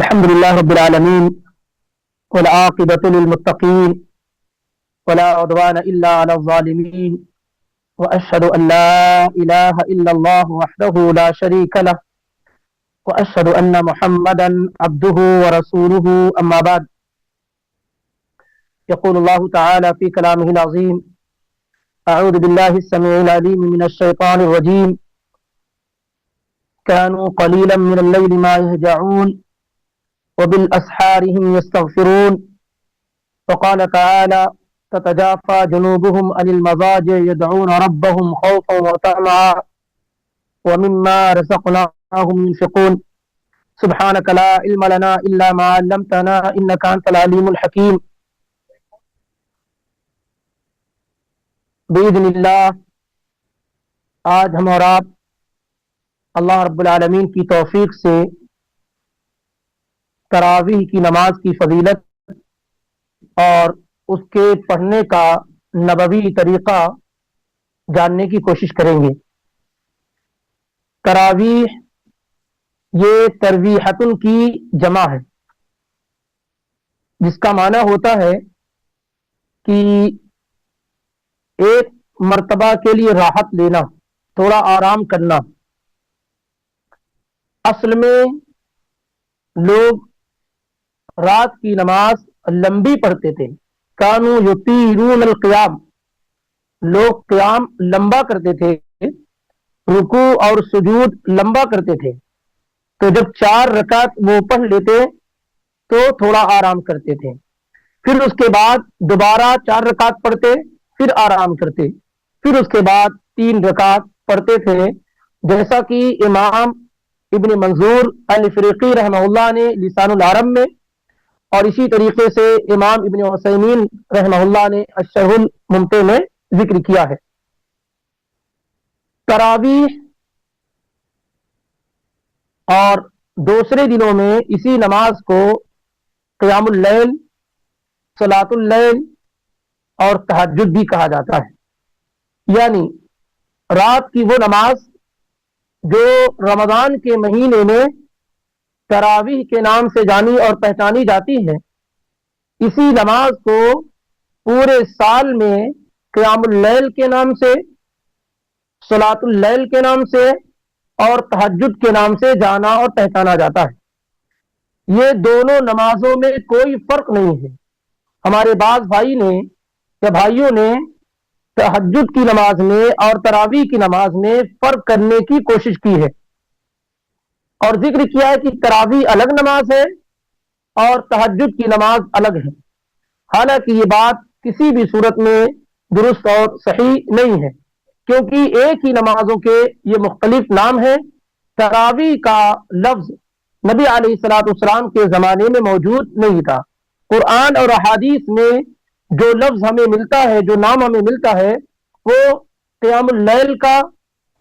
الحمد لله رب العالمين والعاقبة للمتقين ولا عدوان إلا على الظالمين وأشهد أن لا إله إلا الله وحده لا شريك له وأشهد أن محمدا عبده ورسوله أما بعد يقول الله تعالى في كلامه العظيم أعوذ بالله السميع العليم من الشيطان الرجيم كانوا قليلا من الليل ما يهجعون وبالأسحار هم يستغفرون وقال تعالى تتجافى جنوبهم عن المضاجع يدعون ربهم خوفا وطمعا ومما رزقناهم ينفقون سبحانك لا علم لنا إلا ما علمتنا إنك أنت العليم الحكيم بإذن اللہ آج ہم اور آپ اللہ رب العالمین کی توفیق سے تراویح کی نماز کی فضیلت اور اس کے پڑھنے کا نبوی طریقہ جاننے کی کوشش کریں گے۔ تراویح یہ ترویحتن کی جمع ہے، جس کا معنی ہوتا ہے کہ ایک مرتبہ کے لیے راحت لینا، تھوڑا آرام کرنا۔ اصل میں لوگ رات کی نماز لمبی پڑھتے تھے، کانوا یطیلون القیام، لوگ قیام لمبا کرتے تھے، رکوع اور سجود لمبا کرتے تھے۔ تو جب 4 رکعت وہ پڑھ لیتے تو تھوڑا آرام کرتے تھے، پھر اس کے بعد دوبارہ 4 رکعت پڑھتے، پھر آرام کرتے، پھر اس کے بعد 3 رکعت پڑھتے تھے، جیسا کہ امام ابن منظور الافریقی رحمہ اللہ نے لسان العرب میں، اور اسی طریقے سے امام ابن عثیمین رحمہ اللہ نے الشرح الممتع میں ذکر کیا ہے۔ تراویح اور دوسرے دنوں میں اسی نماز کو قیام اللیل، صلاۃ اللیل اور تہجد بھی کہا جاتا ہے، یعنی رات کی وہ نماز جو رمضان کے مہینے میں تراویح کے نام سے جانی اور پہچانی جاتی ہے۔ اسی نماز کو پورے سال میں قیام اللیل کے نام سے، صلاۃ اللیل کے نام سے اور تہجد کے نام سے جانا اور پہچانا جاتا ہے۔ یہ دونوں نمازوں میں کوئی فرق نہیں ہے۔ ہمارے بعض بھائیوں نے تہجد کی نماز میں اور تراویح کی نماز میں فرق کرنے کی کوشش کی ہے، اور ذکر کیا ہے کہ تراویح الگ نماز ہے اور تہجد کی نماز الگ ہے۔ حالانکہ یہ بات کسی بھی صورت میں درست اور صحیح نہیں ہے، کیونکہ ایک ہی نمازوں کے یہ مختلف نام ہیں۔ تراویح کا لفظ نبی علیہ الصلوۃ والسلام کے زمانے میں موجود نہیں تھا۔ قرآن اور احادیث میں جو لفظ ہمیں ملتا ہے، جو نام ہمیں ملتا ہے، وہ قیام اللیل کا،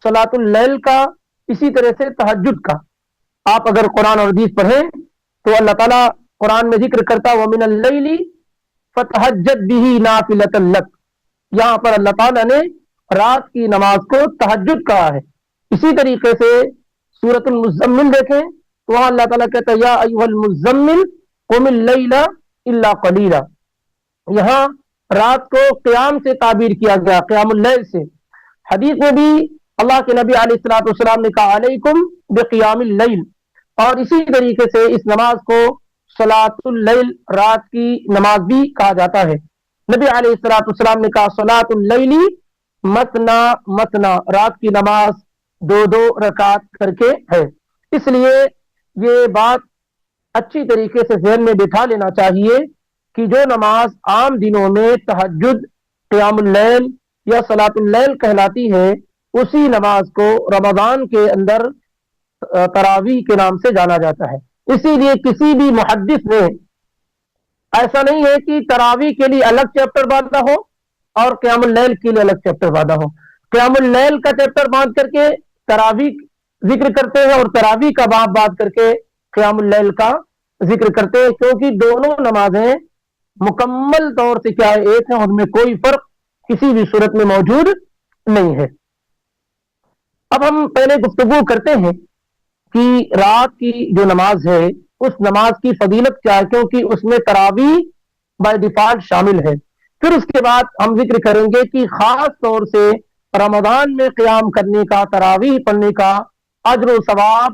صلاۃ اللیل کا، اسی طرح سے تہجد کا۔ آپ اگر قرآن اور حدیث پڑھیں تو اللہ تعالیٰ قرآن میں ذکر کرتا وَمِنَ اللَّيْلِ فَتَهَجَّدْ بِهِ نَافِلَةً لَكَ، یہاں پر اللہ تعالیٰ نے رات کی نماز کو تہجد کہا ہے۔ اسی طریقے سے سورۃ المزمل دیکھیں تو وہاں اللہ تعالیٰ کہتا ہے یا ایھا المزمل قم اللیل الا قلیلا، یہاں رات کو قیام سے تعبیر کیا گیا، قیام اللیل سے۔ حدیث میں بھی اللہ کے نبی علیہ الصلوۃ والسلام نے کہا علیکم بقیام اللیل، اور اسی طریقے سے اس نماز کو صلاۃ اللیل، رات کی نماز بھی کہا جاتا ہے۔ نبی علیہ الصلوۃ والسلام نے کہا صلاۃ اللیل مثنا مثنا، رات کی نماز 2 رکعت کر کے ہے۔ اس لیے یہ بات اچھی طریقے سے ذہن میں بٹھا لینا چاہیے کہ جو نماز عام دنوں میں تہجد، قیام اللیل یا صلاۃ اللیل کہلاتی ہے، اسی نماز کو رمضان کے اندر تراویح کے نام سے جانا جاتا ہے۔ اسی لیے کسی بھی محدث نے ایسا نہیں ہے کہ تراویح کے لیے الگ چیپٹر باندھا ہو اور قیام اللیل کے لیے الگ چیپٹر باندھا ہو۔ قیام اللیل کا چیپٹر باندھ کر کے تراویح ذکر کرتے ہیں، اور تراویح کا باب باندھ کر کے قیام اللیل کا ذکر کرتے ہیں، کیونکہ دونوں نمازیں مکمل طور سے کیا ہے، ایک ہے، ان میں کوئی فرق کسی بھی صورت میں موجود نہیں ہے۔ اب ہم پہلے گفتگو کرتے ہیں کہ رات کی جو نماز ہے اس نماز کی فضیلت کیا ہے، کیونکہ اس میں تراویح بائی ڈیفالٹ شامل ہے۔ پھر اس کے بعد ہم ذکر کریں گے کہ خاص طور سے رمضان میں قیام کرنے کا، تراویح پڑھنے کا اجر و ثواب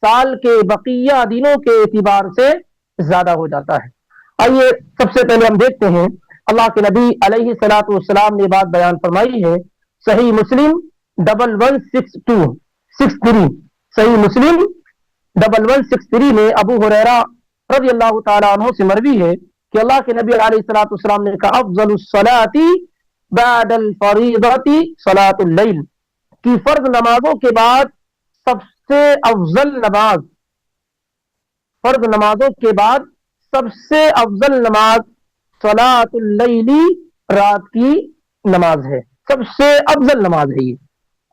سال کے بقیہ دنوں کے اعتبار سے زیادہ ہو جاتا ہے۔ آئیے سب سے پہلے ہم دیکھتے ہیں، اللہ کے نبی علیہ الصلوۃ والسلام نے بات بیان فرمائی ہے، صحیح مسلم 116263، صحیح مسلم 1163 میں ابو ہریرہ رضی اللہ تعالیٰ عنہ سے مروی ہے کہ اللہ کے نبی علیہ الصلوۃ والسلام نے کہا افضل الصلاۃ بعد الفریضۃ صلاۃ اللیل، کہ فرض نمازوں کے بعد سب سے افضل نماز، فرض نمازوں کے بعد سب سے افضل نماز صلاۃ اللیل، رات کی نماز ہے۔ سب سے افضل نماز ہے یہ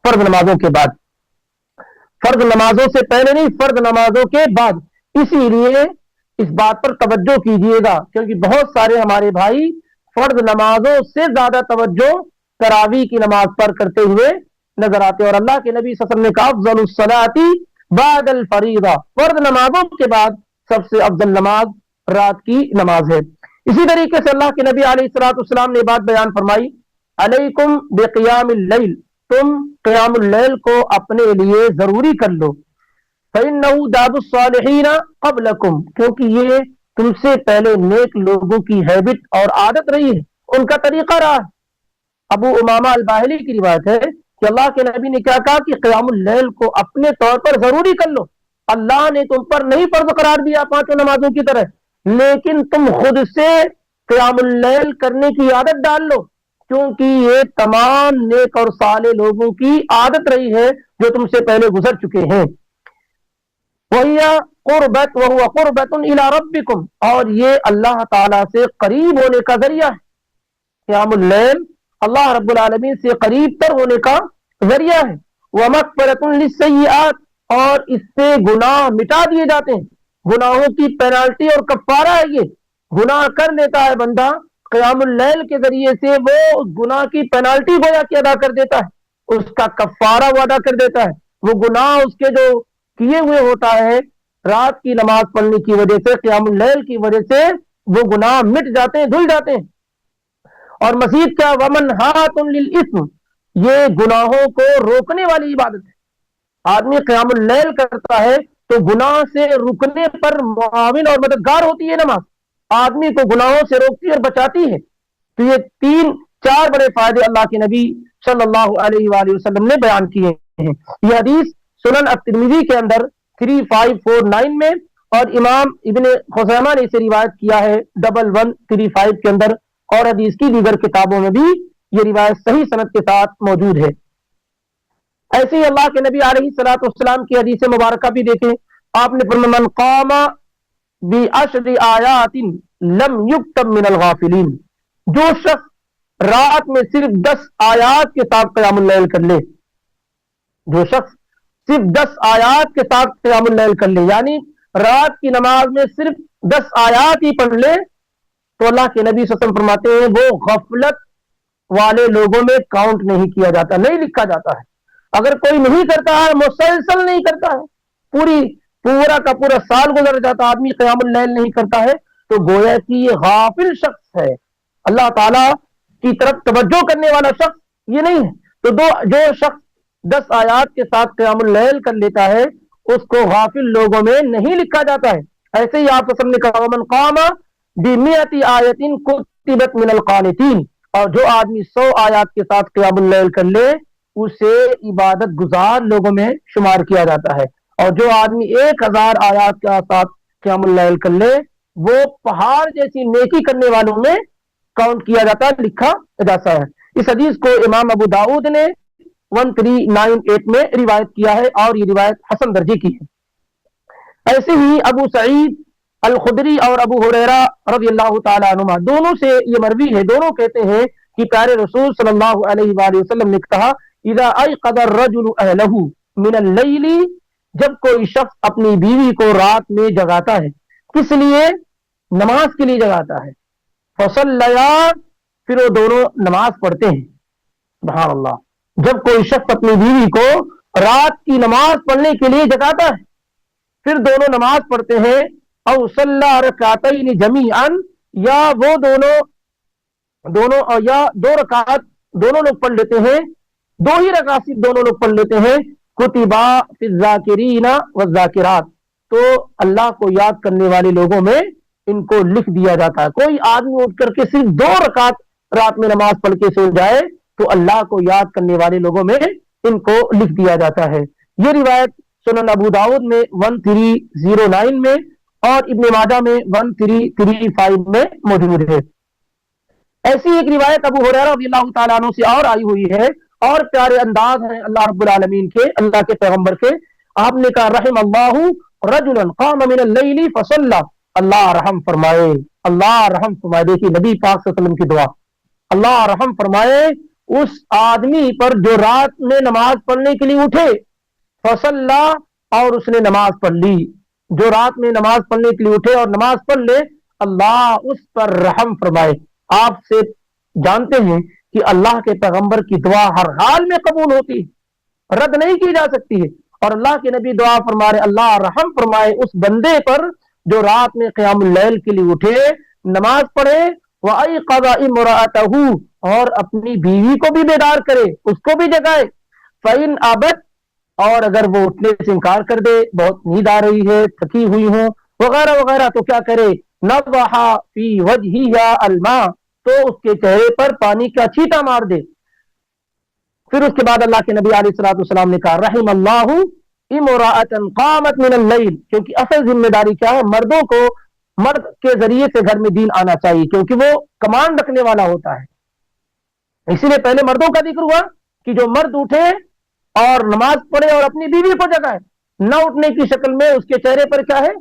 فرض نمازوں کے بعد، فرض نمازوں سے پہلے نہیں، فرض نمازوں کے بعد۔ اسی لیے اس بات پر توجہ کیجیے گا، کیونکہ بہت سارے ہمارے بھائی فرض نمازوں سے زیادہ توجہ تراویح کی نماز پر کرتے ہوئے نظر آتے ہیں، اور اللہ کے نبی صلی اللہ علیہ وسلم نے کہا افضل الصلاۃ بعد الفریضہ، فرض نمازوں کے بعد سب سے افضل نماز رات کی نماز ہے۔ اسی طریقے سے اللہ کے نبی علیہ الصلوۃ والسلام نے بات بیان فرمائی علیکم بقیام اللیل، تم قیام اللیل کو اپنے لیے ضروری کر لو، فإنه داب الصالحین قبلکم، کیونکہ یہ تم سے پہلے نیک لوگوں کی ہیبٹ اور عادت رہی ہے، ان کا طریقہ رہا۔ ابو امامہ الباہلی کی روایت ہے کہ اللہ کے نبی نے کیا کہا کہ قیام اللیل کو اپنے طور پر ضروری کر لو، اللہ نے تم پر نہیں فرض قرار دیا پانچوں نمازوں کی طرح، لیکن تم خود سے قیام اللیل کرنے کی عادت ڈال لو، کیونکہ یہ تمام نیک اور صالح لوگوں کی عادت رہی ہے جو تم سے پہلے گزر چکے ہیں۔ وَهِيَ قُرْبَةٌ وَهُوَ قُرْبَةٌ إِلَىٰ رَبِّكُمْ، اور یہ اللہ تعالیٰ سے قریب ہونے کا ذریعہ ہے۔ قیام اللیل اللہ رب العالمین سے قریب تر ہونے کا ذریعہ ہے۔ وَمَغْفِرَةٌ لِلسَّيِّئَاتِ، اور اس سے گناہ مٹا دیے جاتے ہیں، گناہوں کی پینالٹی اور کفارہ ہے۔ یہ گناہ کر لیتا ہے بندہ، قیام اللیل کے ذریعے سے وہ اس گناہ کی پینالٹی گویا کہ ادا کر دیتا ہے، اس کا کفارہ وہ ادا کر دیتا ہے، وہ گناہ اس کے جو کیے ہوئے ہوتا ہے رات کی نماز پڑھنے کی وجہ سے، قیام اللیل کی وجہ سے وہ گناہ مٹ جاتے ہیں، دھل جاتے ہیں۔ اور مزید کیا، وَمَنْهَاتٌ لِلْإِثْمِ، یہ گناہوں کو روکنے والی عبادت ہے۔ آدمی قیام اللیل کرتا ہے تو گناہ سے رکنے پر معاون اور مددگار ہوتی ہے نماز، آدمی کو گناہوں سے روکتی اور بچاتی ہے۔ تو یہ تین چار بڑے فائدے اللہ کے نبی صلی اللہ علیہ وآلہ وسلم نے بیان کیے ہیں۔ یہ حدیث سنن الترمذی کے اندر 3549 میں، اور امام ابن خزیمہ نے اسے روایت کیا ہے 1135 کے اندر، اور حدیث کی دیگر کتابوں میں بھی یہ روایت صحیح سند کے ساتھ موجود ہے۔ ایسے ہی اللہ کے نبی علیہ الصلوۃ والسلام کی حدیث مبارکہ بھی دیکھیں، آپ نے فرمایا من قام بعشر آیات لم یکتب من الغافلین، جو شخص رات میں صرف 10 آیات کے ساتھ قیام اللیل کر لے، جو شخص صرف 10 آیات کے ساتھ قیام اللیل کر لے، یعنی رات کی نماز میں صرف 10 آیات ہی پڑھ لے، تو اللہ کے نبی صلی اللہ علیہ وسلم فرماتے ہیں وہ غفلت والے لوگوں میں کاؤنٹ نہیں کیا جاتا، نہیں لکھا جاتا ہے۔ اگر کوئی نہیں کرتا ہے، مسلسل نہیں کرتا ہے، پورا کا پورا سال گزر جاتا آدمی قیام اللیل نہیں کرتا ہے، تو گویا کہ یہ غافل شخص ہے، اللہ تعالیٰ کی طرف توجہ کرنے والا شخص یہ نہیں ہے۔ تو جو شخص 10 آیات کے ساتھ قیام اللیل کر لیتا ہے اس کو غافل لوگوں میں نہیں لکھا جاتا ہے۔ ایسے ہی آپ نے کہا ومن قام بمئۃ آیۃ کتبت من القانتین، اور جو آدمی 100 آیات کے ساتھ قیام اللیل کر لے اسے عبادت گزار لوگوں میں شمار کیا جاتا ہے، اور جو آدمی 1000 آیات کے ساتھ قیام اللیل کر لے وہ پہاڑ جیسی نیکی کرنے والوں میں کاؤنٹ کیا جاتا ہے، لکھا جاتا ہے۔ اس حدیث کو امام ابو داؤد نے 1398 میں روایت کیا ہے، اور یہ روایت حسن درجے کی ہے۔ ایسے ہی ابو سعید الخدری اور ابو ہریرہ رضی اللہ تعالیٰ عنہما دونوں سے یہ مروی ہے، دونوں کہتے ہیں کہ پیارے رسول صلی اللہ علیہ وآلہ وسلم نے کہا اذا ایقظ الرجل اہلہ من اللیل، جب کوئی شخص اپنی بیوی کو رات میں جگاتا ہے، کس لیے؟ نماز کے لیے جگاتا ہے، فصلیا، پھر وہ دونوں نماز پڑھتے ہیں۔ سبحان اللہ، جب کوئی شخص اپنی بیوی کو رات کی نماز پڑھنے کے لیے جگاتا ہے پھر دونوں نماز پڑھتے ہیں، او صلی رکعتین جمیعن، یا وہ دونوں یا دو رکعت دونوں لوگ پڑھ لیتے ہیں، دو ہی رکعت صرف دونوں لوگ پڑھ لیتے ہیں، کتبا فی الذاکرین والذاکرات، تو اللہ کو یاد کرنے والے لوگوں میں ان کو لکھ دیا جاتا ہے۔ کوئی آدمی اٹھ کر کے صرف دو رکعت رات میں نماز پڑھ کے سو جائے تو اللہ کو یاد کرنے والے لوگوں میں ان کو لکھ دیا جاتا ہے۔ یہ روایت سنن ابو داؤد میں 1309 میں اور ابن ماجہ میں 1335 میں موجود ہے۔ ایسی ایک روایت ابو ہریرہ رضی اللہ تعالیٰ عنہ سے اور آئی ہوئی ہے، اور پیارے انداز ہیں اللہ رب العالمین کے، اللہ کے پیغمبر کے۔ آپ نے کہا رحم اللہ رجلا قام من اللیل فصلی، اللہ رحم فرمائے، اللہ رحم فرمائے۔ دیکھیے نبی پاک صلی اللہ علیہ وسلم کی دعا، اللہ رحم فرمائے اس آدمی پر جو رات میں نماز پڑھنے کے لیے اٹھے، فصلی، اور اس نے نماز پڑھ لی، جو رات میں نماز پڑھنے کے لیے اٹھے اور نماز پڑھ لے، اللہ اس پر رحم فرمائے۔ آپ سے جانتے ہیں کہ اللہ کے پیغمبر کی دعا ہر حال میں قبول ہوتی ہے، رد نہیں کی جا سکتی ہے، اور اللہ کے نبی دعا فرما رہے اللہ رحم فرمائے اس بندے پر جو رات میں قیام اللیل کے لیے اٹھے، نماز پڑھے، وَأَيْقَظَ امْرَأَتَهُ، اور اپنی بیوی کو بھی بیدار کرے، اس کو بھی جگائے، فَإِنْ أَبَتْ، اور اگر وہ اٹھنے سے انکار کر دے، بہت نیند آ رہی ہے، تھکی ہوئی ہوں وغیرہ وغیرہ، تو کیا کرے، نَضَحَ فِي وَجْهِهَا الْمَاءَ، تو اس کے چہرے پر پانی کا چھینٹا مار دے۔ پھر اس کے بعد اللہ کے نبی علیہ الصلوۃ والسلام نے کہا رحم اللہ امرأۃ قامت من اللیل، کیونکہ اصل ذمہ داری کیا ہے، مردوں کو مرد کے ذریعے سے گھر میں دین آنا چاہیے، کیونکہ وہ کمانڈ رکھنے والا ہوتا ہے۔ اسی لیے پہلے مردوں کا ذکر ہوا کہ جو مرد اٹھے اور نماز پڑھے اور اپنی بیوی کو جگائے، نہ اٹھنے کی شکل میں اس کے چہرے پر کیا ہے،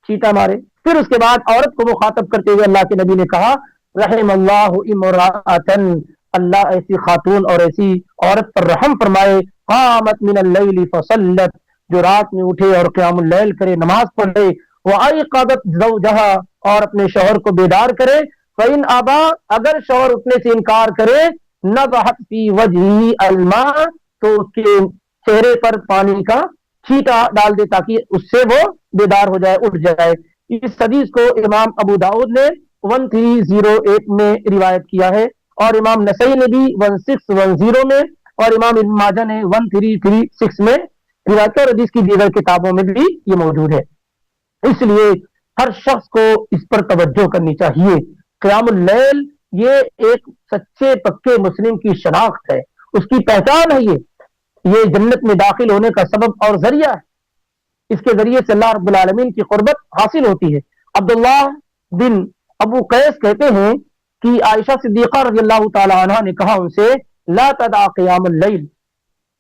چھینٹا مارے۔ پھر اس کے بعد عورت کو مخاطب کرتے ہوئے اللہ کے نبی نے کہا رحم اللہ امرأۃ، اللہ ایسی خاتون اور ایسی عورت پر رحم فرمائے، قامت من اللیل فصلت، جو رات میں اٹھے اور قیام اللیل کرے، نماز پڑھے، وایقظت زوجہا، اور اپنے شوہر کو بیدار کرے، فإن ابا، اگر شوہر اٹھنے سے انکار کرے، نضحت فی وجہہ الماء، تو اس کے چہرے پر پانی کا چھینٹا ڈال دے تاکہ اس سے وہ بیدار ہو جائے، اٹھ جائے۔ اس حدیث کو امام ابو داؤد نے 1308 میں روایت کیا ہے، اور امام نسائی نے بھی 1610 میں، اور امام ابن ماجہ نے 1336 میں روایت کیا، اور حدیث کی دیگر کتابوں میں بھی یہ موجود ہے۔ اس لیے ہر شخص کو اس پر توجہ کرنی چاہیے۔ قیام اللیل یہ ایک سچے پکے مسلم کی شناخت ہے، اس کی پہچان ہے، یہ جنت میں داخل ہونے کا سبب اور ذریعہ ہے، اس کے ذریعے سے اللہ رب العالمین کی قربت حاصل ہوتی ہے۔ عبداللہ بن ابو قیس کہتے ہیں کہ عائشہ صدیقہ رضی اللہ تعالی عنہ نے کہا ان سے لا تدع قیام اللیل،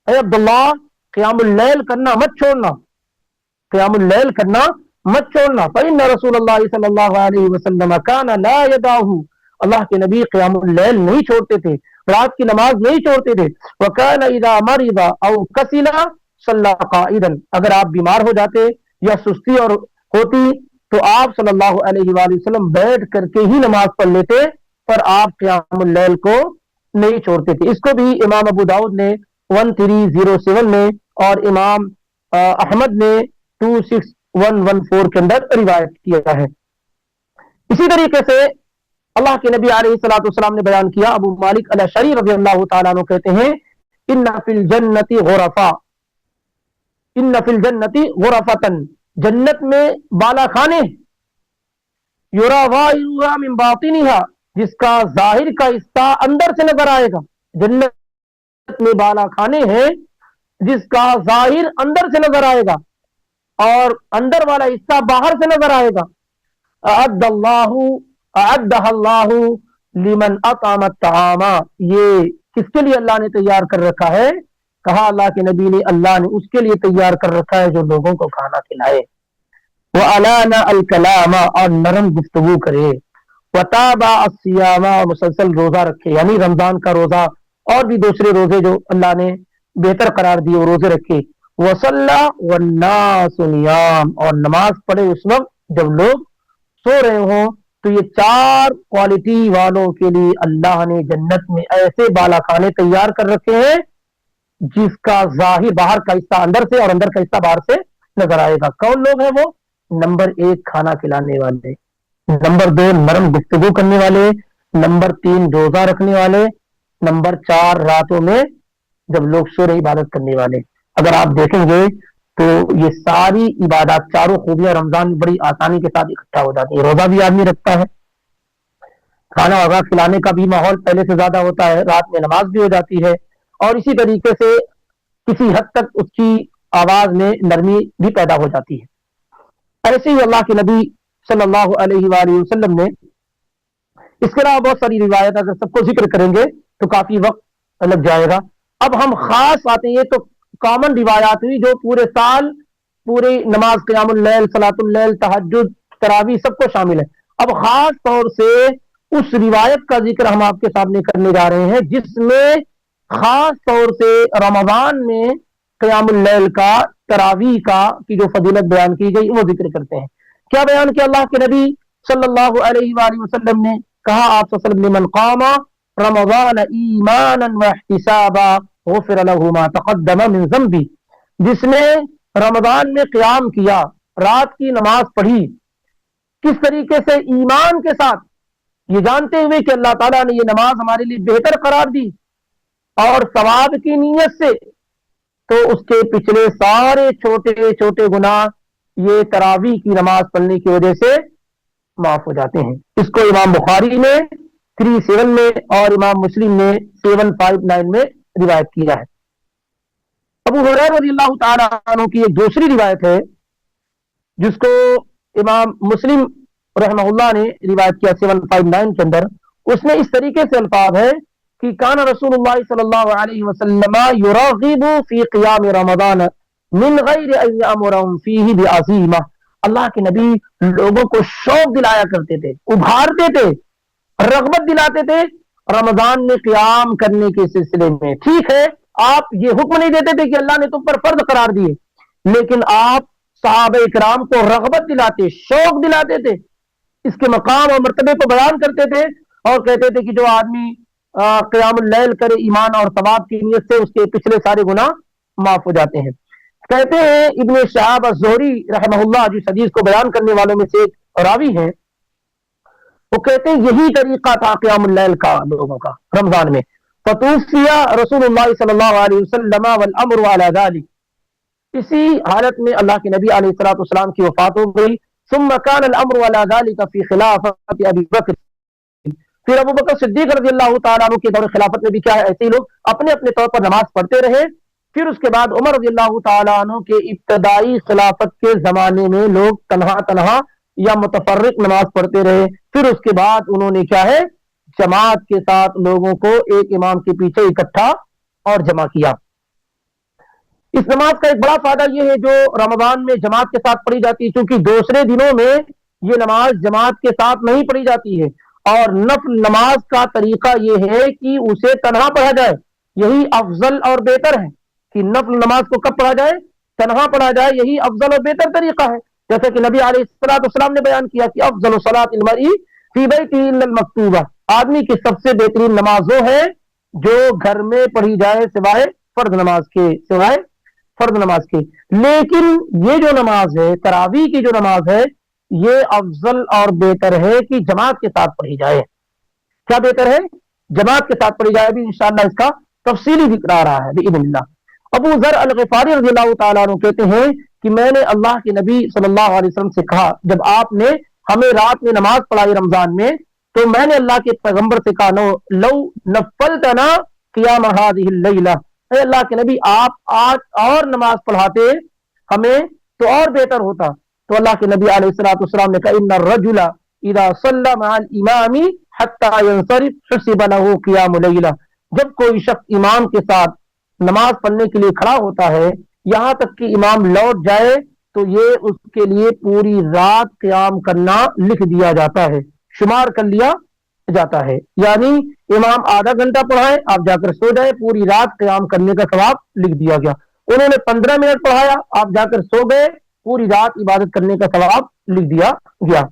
اے عبداللہ قیام اللیل کرنا مت چھوڑنا، قیام اللیل کرنا مت چھوڑنا، فإن رسول اللہ صلی اللہ علیہ وسلم کان لا یدعہ، اللہ کے نبی قیام اللیل نہیں چھوڑتے تھے، رات کی نماز نہیں چھوڑتے تھے، وکان اذا مرض او کسل صلی قائدا، اگر آپ بیمار ہو جاتے یا سستی اور ہوتی تو آپ صلی اللہ علیہ وآلہ وسلم بیٹھ کر کے ہی نماز پڑھ لیتے، پر آپ قیام اللیل کو نہیں چھوڑتے تھے۔ اس کو بھی امام ابو داؤد نے 1307 میں اور امام احمد نے 26114 کے اندر روایت کیا ہے۔ اسی طریقے سے اللہ کے نبی علیہ الصلوۃ والسلام نے بیان کیا، ابو مالک الاشعری رضی اللہ تعالیٰ عنہ کہتے ہیں ان فی الجنت غرفا، ان فی الجنت غرفتن، جنت میں بالا خانے، یرا ظاہرھا من باطنھا، جس کا ظاہر کا حصہ اندر سے نظر آئے گا، جنت میں بالا خانے ہیں جس کا ظاہر اندر سے نظر آئے گا اور اندر والا حصہ باہر سے نظر آئے گا۔ اعدہ اللہ لمن اطعم الطعام، یہ کس کے لیے اللہ نے تیار کر رکھا ہے؟ کہا اللہ کے نبی نے اللہ نے اس کے لیے تیار کر رکھا ہے جو لوگوں کو کھانا کھلائے، وَأَلَانَ الْكَلَامَ، اور نرم گفتگو کرے، وَتَابَ الصِّيَامَ، اور مسلسل روزہ رکھے، یعنی رمضان کا روزہ اور بھی دوسرے روزے جو اللہ نے بہتر قرار دیے وہ روزے رکھے، وَصَلَّى وَالنَّاسُ نِيَامٌ، اور نماز پڑھے اس وقت جب لوگ سو رہے ہوں۔ تو یہ چار کوالٹی والوں کے لیے اللہ نے جنت میں ایسے بالا خانے تیار کر رکھے ہیں جس کا ظاہر باہر کا حصہ اندر سے اور اندر کا حصہ باہر سے نظر آئے گا۔ کون لوگ ہیں وہ؟ نمبر 1 کھانا کھلانے والے، نمبر 2 نرم گفتگو کرنے والے، نمبر 3 روزہ رکھنے والے، نمبر 4 راتوں میں جب لوگ سو رہے عبادت کرنے والے۔ اگر آپ دیکھیں گے تو یہ ساری عبادات، چاروں خوبیاں رمضان میں بڑی آسانی کے ساتھ اکٹھا ہو جاتی ہیں۔ روزہ بھی آدمی رکھتا ہے، کھانا وغیرہ کھلانے کا بھی ماحول پہلے سے زیادہ ہوتا ہے، رات میں نماز بھی ہو جاتی ہے، اور اسی طریقے سے کسی حد تک اس کی آواز میں نرمی بھی پیدا ہو جاتی ہے۔ ایسے ہی اللہ کے نبی صلی اللہ علیہ وآلہ وسلم نے، اس کے علاوہ بہت ساری روایت، اگر سب کو ذکر کریں گے تو کافی وقت لگ جائے گا۔ اب ہم خاص آتے ہیں، تو کامن روایات ہوئی جو پورے سال پوری نماز، قیام اللیل، صلاۃ اللیل، تہجد، تراویح سب کو شامل ہے۔ اب خاص طور سے اس روایت کا ذکر ہم آپ کے سامنے کرنے جا رہے ہیں جس میں خاص طور سے رمضان میں قیام اللیل کا، تراویح کا کی جو فضیلت بیان کی گئی وہ ذکر کرتے ہیں۔ کیا بیان کیا اللہ کے نبی صلی اللہ علیہ وآلہ وسلم نے؟ کہا آپ صلی اللہ علیہ وسلم نے، من قام رمضان ایمانا واحتسابا غفر له ما تقدم من ذنبی، جس نے رمضان میں قیام کیا، رات کی نماز پڑھی، کس طریقے سے؟ ایمان کے ساتھ، یہ جانتے ہوئے کہ اللہ تعالیٰ نے یہ نماز ہمارے لیے بہتر قرار دی، اور ثواب کی نیت سے، تو اس کے پچھلے سارے چھوٹے چھوٹے گناہ یہ تراویح کی نماز پڑھنے کی وجہ سے معاف ہو جاتے ہیں۔ اس کو امام بخاری نے 37 میں اور امام مسلم نے 759 میں روایت کیا ہے۔ ابو ہریرہ رضی اللہ تعالی عنہ کی ایک دوسری روایت ہے جس کو امام مسلم رحمہ اللہ نے روایت کیا 759 کے اندر۔ اس میں اس طریقے سے الفاظ ہے کہ کان رسول اللہ صلی اللہ علیہ وسلم یرغب فی قیام رمضان من غیر ان یامرهم فیہ بعزیمہ، اللہ کے نبی لوگوں کو شوق دلایا کرتے تھے، ابھارتے تھے، رغبت دلاتے تھے رمضان میں قیام کرنے کے سلسلے میں۔ ٹھیک ہے، آپ یہ حکم نہیں دیتے تھے کہ اللہ نے تم پر فرض قرار دیے، لیکن آپ صحابہ کرام کو رغبت دلاتے، شوق دلاتے تھے، اس کے مقام اور مرتبے کو بیان کرتے تھے، اور کہتے تھے کہ جو آدمی قیام اللیل کرے ایمان اور ثواب کی نیت سے، اس کے پچھلے سارے گناہ معاف ہو جاتے ہیں۔ کہتے ہیں ابن شہاب الزہری رحمہ اللہ، جس حدیث کو بیان کرنے والوں میں سے ایک راوی ہیں، وہ کہتے ہیں یہی طریقہ تھا قیام اللیل کا لوگوں کا رمضان میں۔ فتوفی رسول اللہ صلی اللہ علیہ وسلم والامر علی ذلک، اسی حالت میں اللہ کے نبی علیہ الصلوۃ والسلام کی وفات ہو گئی۔ ثم كان الامر على ذلك في خلافت ابی بکر، پھر ابو بکر صدیق رضی اللہ تعالیٰ عنہ کے دور خلافت میں بھی کیا ہے، ایسے ہی لوگ اپنے اپنے طور پر نماز پڑھتے رہے۔ پھر اس کے بعد عمر رضی اللہ تعالیٰ عنہ کے ابتدائی خلافت کے زمانے میں لوگ تنہا تنہا یا متفرق نماز پڑھتے رہے۔ پھر اس کے بعد انہوں نے کیا ہے، جماعت کے ساتھ لوگوں کو ایک امام کے پیچھے اکٹھا اور جمع کیا۔ اس نماز کا ایک بڑا فائدہ یہ ہے جو رمضان میں جماعت کے ساتھ پڑھی جاتی ہے، کیونکہ دوسرے دنوں میں یہ نماز جماعت کے ساتھ نہیں پڑھی جاتی ہے، اور نفل نماز کا طریقہ یہ ہے کہ اسے تنہا پڑھا جائے، یہی افضل اور بہتر ہے کہ نفل نماز کو کب پڑھا جائے، تنہا پڑھا جائے، یہی افضل اور بہتر طریقہ ہے۔ جیسے کہ نبی علیہ الصلوۃ والسلام نے بیان کیا کہ افضل الصلاۃ المرء فی بیتہ الا المکتوبہ، آدمی کی سب سے بہترین نماز وہ ہے جو گھر میں پڑھی جائے سوائے فرض نماز کے، سوائے فرض نماز کے۔ لیکن یہ جو نماز ہے، تراویح کی جو نماز ہے، یہ افضل اور بہتر ہے کہ جماعت کے ساتھ پڑھی جائے۔ کیا بہتر ہے؟ جماعت کے ساتھ پڑھی جائے۔ بھی انشاءاللہ اس کا تفصیلی ذکر آ رہا ہے باذن اللہ۔ ابو ذر الغفاری رضی اللہ تعالیٰ عنہ کہتے ہیں کہ میں نے اللہ کے نبی صلی اللہ علیہ وسلم سے کہا، جب آپ نے ہمیں رات میں نماز پڑھائی رمضان میں، تو میں نے اللہ کے پیغمبر سے کہا، لو نفلتنا قیام هذه الليلہ، اے اللہ کے نبی آپ آج اور نماز پڑھاتے ہمیں تو اور بہتر ہوتا۔ تو اللہ کے نبی علیہ الصلوۃ والسلام نے کہا، ان الرجل اذا صلى مع الامام حتى ينصرف حسب له قیام لیلہ، جب کوئی شخص امام کے ساتھ نماز پڑھنے کے لیے کھڑا ہوتا ہے یہاں تک کہ امام لوٹ جائے، تو یہ اس کے لیے پوری رات قیام کرنا لکھ دیا جاتا ہے، شمار کر لیا جاتا ہے۔ یعنی امام آدھا گھنٹہ پڑھائے، آپ جا کر سو جائے، پوری رات قیام کرنے کا ثواب لکھ دیا گیا۔ انہوں نے 15 منٹ پڑھایا، آپ جا کر سو گئے، پوری رات عبادت کرنے کا ثواب لکھ دیا گیا۔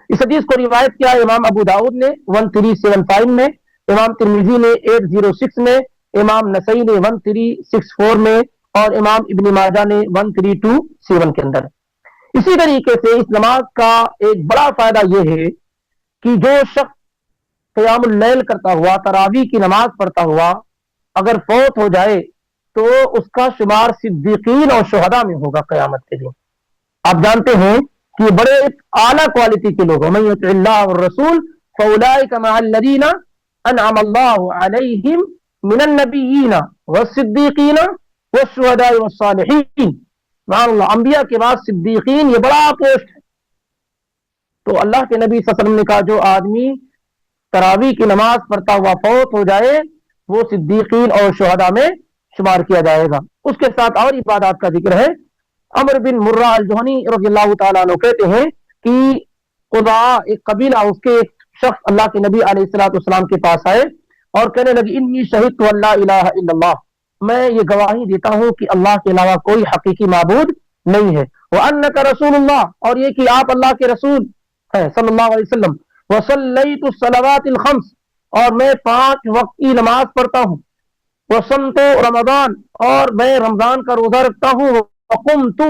اس حدیث کو روایت کیا امام ابو داؤد نے 1375 میں، امام ترمذی نے 806 میں، امام نسائی نے 1364 میں، اور امام ابن ماجہ نے 1327 کے اندر۔ اسی طریقے سے اس نماز کا ایک بڑا فائدہ یہ ہے کہ جو شخص قیام اللیل کرتا ہوا، تراویح کی نماز پڑھتا ہوا اگر فوت ہو جائے تو اس کا شمار صدیقین اور شہداء میں ہوگا قیامت کے دن۔ آپ جانتے ہیں کہ یہ بڑے اعلیٰ کوالٹی کے لوگ ہیں، من یطع اللہ والرسول فاولئک مع الذین انعم اللہ علیہم من النبیین والصدیقین والشہداء والصالحین۔ سبحان اللہ، انبیاء کے بعد صدیقین، یہ بڑا پوسٹ ہے۔ تو اللہ کے نبی صلی اللہ علیہ وسلم نے کہا جو آدمی تراویح کی نماز پڑھتا ہوا فوت ہو جائے وہ صدیقین اور شہداء میں شمار کیا جائے گا۔ اس کے ساتھ اور عبادات کا ذکر ہے۔ عمر بن مرہ الجہنی رضی اللہ تعالیٰ عنہ کہتے ہیں کہ قضاء ایک قبیلہ، اس کے ایک شخص اللہ کے نبی علیہ الصلوۃ والسلام کے پاس آئے اور کہنے لگے انی شہدت ان لا الہ الا اللہ، میں یہ گواہی دیتا ہوں کہ اللہ کے علاوہ کوئی حقیقی معبود نہیں ہے، وانک رسول اللہ، اور یہ کہ آپ اللہ کے رسول ہیں صلی اللہ علیہ وسلم، وصلیت الصلوات الخمس، اور میں 5 وقت کی نماز پڑھتا ہوں، وصمت رمضان، اور میں رمضان کا روزہ رکھتا ہوں، وقمت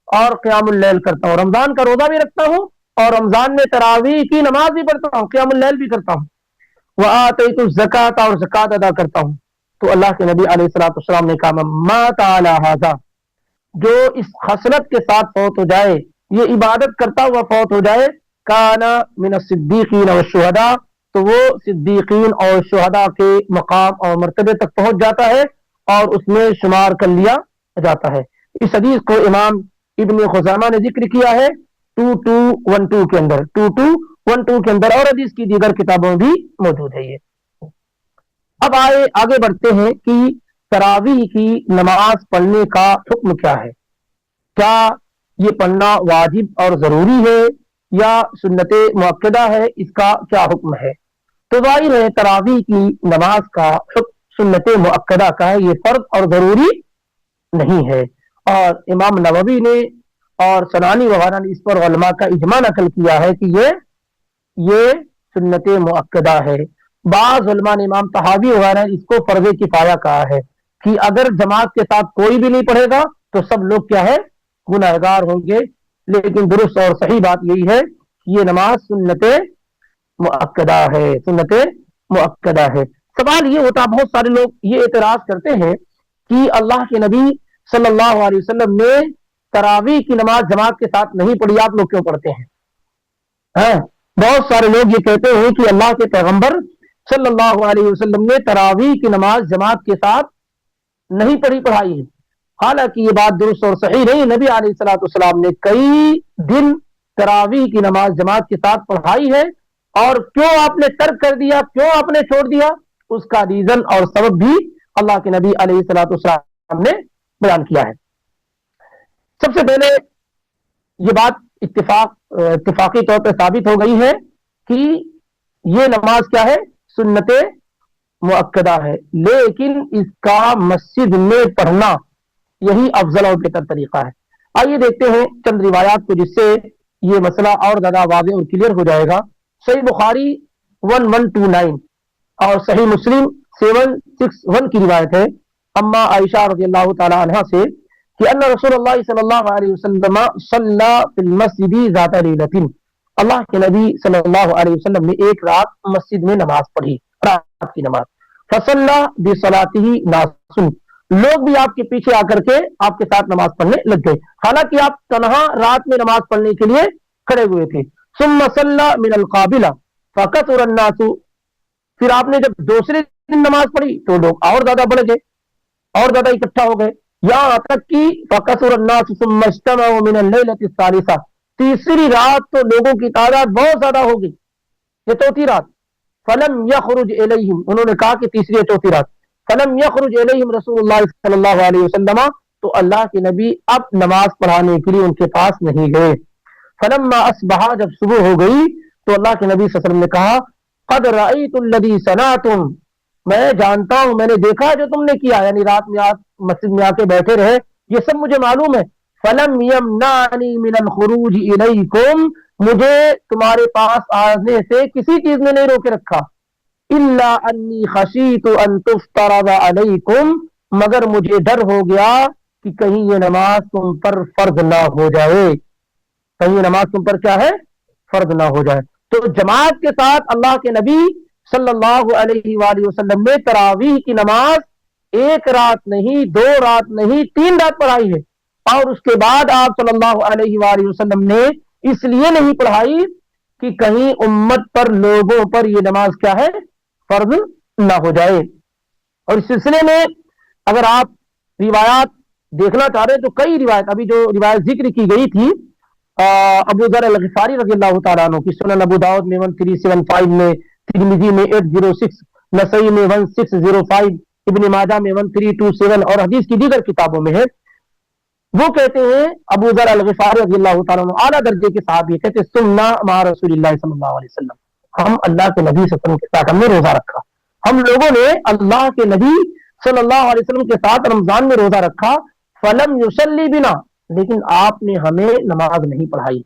اور قیام اللیل کرتا ہوں، رمضان کا روزہ بھی رکھتا ہوں اور رمضان میں تراویح کی نماز بھی پڑھتا ہوں، قیام اللیل بھی کرتا ہوں، وآتیت الزکاۃ، اور زکات ادا کرتا ہوں۔ تو اللہ کے نبی علیہ الصلوۃ والسلام نے کہا من مات علی ھذا، جو اس خصلت کے ساتھ فوت ہو جائے، یہ عبادت کرتا ہوا فوت ہو جائے، کان من الصدیقین والشہداء، تو وہ صدیقین اور شہداء کے مقام اور مرتبے تک پہنچ جاتا ہے اور اس میں شمار کر لیا جاتا ہے۔ اس حدیث کو امام ابن خزامہ نے ذکر کیا ہے 2212 کے اندر، 2212 کے اندر، اور حدیث کی دیگر کتابوں بھی موجود ہے یہ۔ اب آگے بڑھتے ہیں کہ تراویح کی نماز پڑھنے کا حکم کیا ہے، کیا یہ پڑھنا واجب اور ضروری ہے یا سنت مؤکدہ ہے، اس کا کیا حکم ہے؟ تو ظاہر ہے تراویح کی نماز کا حکم سنت مؤکدہ کا ہے، یہ فرض اور ضروری نہیں ہے، اور امام نووی نے اور سنانی وغیرہ نے اس پر علماء کا اجماع نقل کیا ہے کہ یہ سنت مؤکدہ ہے۔ بعض علماء نے، امام طحاوی وغیرہ نے اس کو فرض کفایہ کہا ہے کہ اگر جماعت کے ساتھ کوئی بھی نہیں پڑھے گا تو سب لوگ کیا ہے، گنہگار ہوں گے، لیکن درست اور صحیح بات یہی ہے کہ یہ نماز سنت مؤکدہ ہے، سنت مؤکدہ ہے۔ سوال یہ ہوتا، بہت سارے لوگ یہ اعتراض کرتے ہیں کہ اللہ کے نبی صلی اللہ علیہ وسلم نے تراویح کی نماز جماعت کے ساتھ نہیں پڑھی، آپ لوگ کیوں پڑھتے ہیں؟ بہت سارے لوگ یہ کہتے ہیں کہ اللہ کے پیغمبر صلی اللہ علیہ وسلم نے تراویح کی نماز جماعت کے ساتھ نہیں پڑھائی ہے، حالانکہ یہ بات درست اور صحیح نہیں۔ نبی علیہ الصلوۃ والسلام نے کئی دن تراویح کی نماز جماعت کے ساتھ پڑھائی ہے، اور کیوں آپ نے ترک کر دیا، کیوں آپ نے چھوڑ دیا، اس کا ریزن اور سبب بھی اللہ کے نبی علیہ الصلوۃ والسلام نے بیان کیا ہے۔ سب سے پہلے یہ بات اتفاقی طور پہ ثابت ہو گئی ہے کہ یہ نماز کیا ہے، سنت مؤکدہ ہے، لیکن اس کا مسجد میں پڑھنا یہی افضل اور بہتر طریقہ ہے۔ آئیے دیکھتے ہیں چند روایات کو جس سے یہ مسئلہ اور زیادہ واضح اور کلیئر ہو جائے گا۔ صحیح بخاری 1129 اور صحیح مسلم 761 کی روایت ہے اما عائشہ رضی اللہ تعالی عنہا سے کہ ان رسول اللہ صلی اللہ علیہ وسلم صلی فی المسجد ذات لیلۃ، اللہ کے نبی صلی اللہ علیہ وسلم نے ایک رات مسجد میں نماز پڑھی، رات کی نماز، فصلی بصلاته ناس، لوگ بھی آپ کے پیچھے آ کر کے آپ کے ساتھ نماز پڑھنے لگ گئے، حالانکہ آپ تنہا رات میں نماز پڑھنے کے لیے کھڑے ہوئے تھے۔ ثم صلی من القابلہ فکثر الناس، پھر آپ نے جب دوسرے دن نماز پڑھی تو لوگ اور زیادہ بڑھ گئے، اور زیادہ اکٹھا ہو گئے، یہاں تک کہ فکثر الناس ثم اجتمعوا من الليلة الثالثة، تیسری رات تو لوگوں کی تعداد بہت زیادہ ہو گئی، یہ چوتھی رات، فلم یخرج الیہم، انہوں نے کہا کہ تیسری چوتھی رات، فلم یخرج الیہم رسول اللہ صلی اللہ علیہ وسلم، تو اللہ کے نبی اب نماز پڑھانے کے لیے ان کے پاس نہیں گئے۔ فلما اصبح، جب صبح ہو گئی تو اللہ کے نبی صلی اللہ علیہ وسلم نے کہا قد رأیت الذی صنعتم، میں جانتا ہوں، میں نے دیکھا جو تم نے کیا، یعنی رات میں آپ مسجد میں آ کے بیٹھے رہے، یہ سب مجھے معلوم ہے۔ فلم یمنعنی من الخروج الیکم، مجھے تمہارے پاس آنے سے کسی چیز نے نہیں روکے رکھا، الا انی خشیت ان تفترض علیکم، مگر مجھے ڈر ہو گیا کہ کہیں یہ نماز تم پر فرض نہ ہو جائے، کہیں یہ نماز تم پر کیا ہے، فرض نہ ہو جائے۔ تو جماعت کے ساتھ اللہ کے نبی صلی اللہ علیہ وآلہ وسلم نے تراویح کی نماز ایک رات نہیں، 2 رات نہیں، 3 رات پڑھائی ہے، اور اس کے بعد آپ صلی اللہ علیہ وآلہ وسلم نے اس لیے نہیں پڑھائی کہ کہیں امت پر، لوگوں پر یہ نماز کیا ہے، فرض نہ ہو جائے۔ اور اس سلسلے میں اگر آپ روایات دیکھنا چاہ رہے ہیں تو کئی روایت، ابھی جو روایت ذکر کی گئی تھی ابو ذر الغفاری رضی اللہ تعالیٰ عنہ کی، سنن ابو داؤد میں 1375 میں، ترمذی میں 806، نسائی میں 1605، ابن ماجہ میں 1327 اور حدیث کی دیگر کتابوں میں ہے۔ وہ کہتے ہیں ابو ذر الغفاری رضی اللہ تعالیٰ عنہ اعلیٰ درجے کے صحابی، کہتے ہیں سننا مع رسول اللہ صلی اللہ علیہ وسلم، ہم اللہ کے نبی صلی اللہ علیہ وسلم کے ساتھ ہم نے روزہ رکھا، ہم لوگوں نے اللہ کے نبی صلی اللہ علیہ وسلم کے ساتھ رمضان میں روزہ رکھا، فلم یصلی بنا، لیکن آپ نے ہمیں نماز نہیں پڑھائی،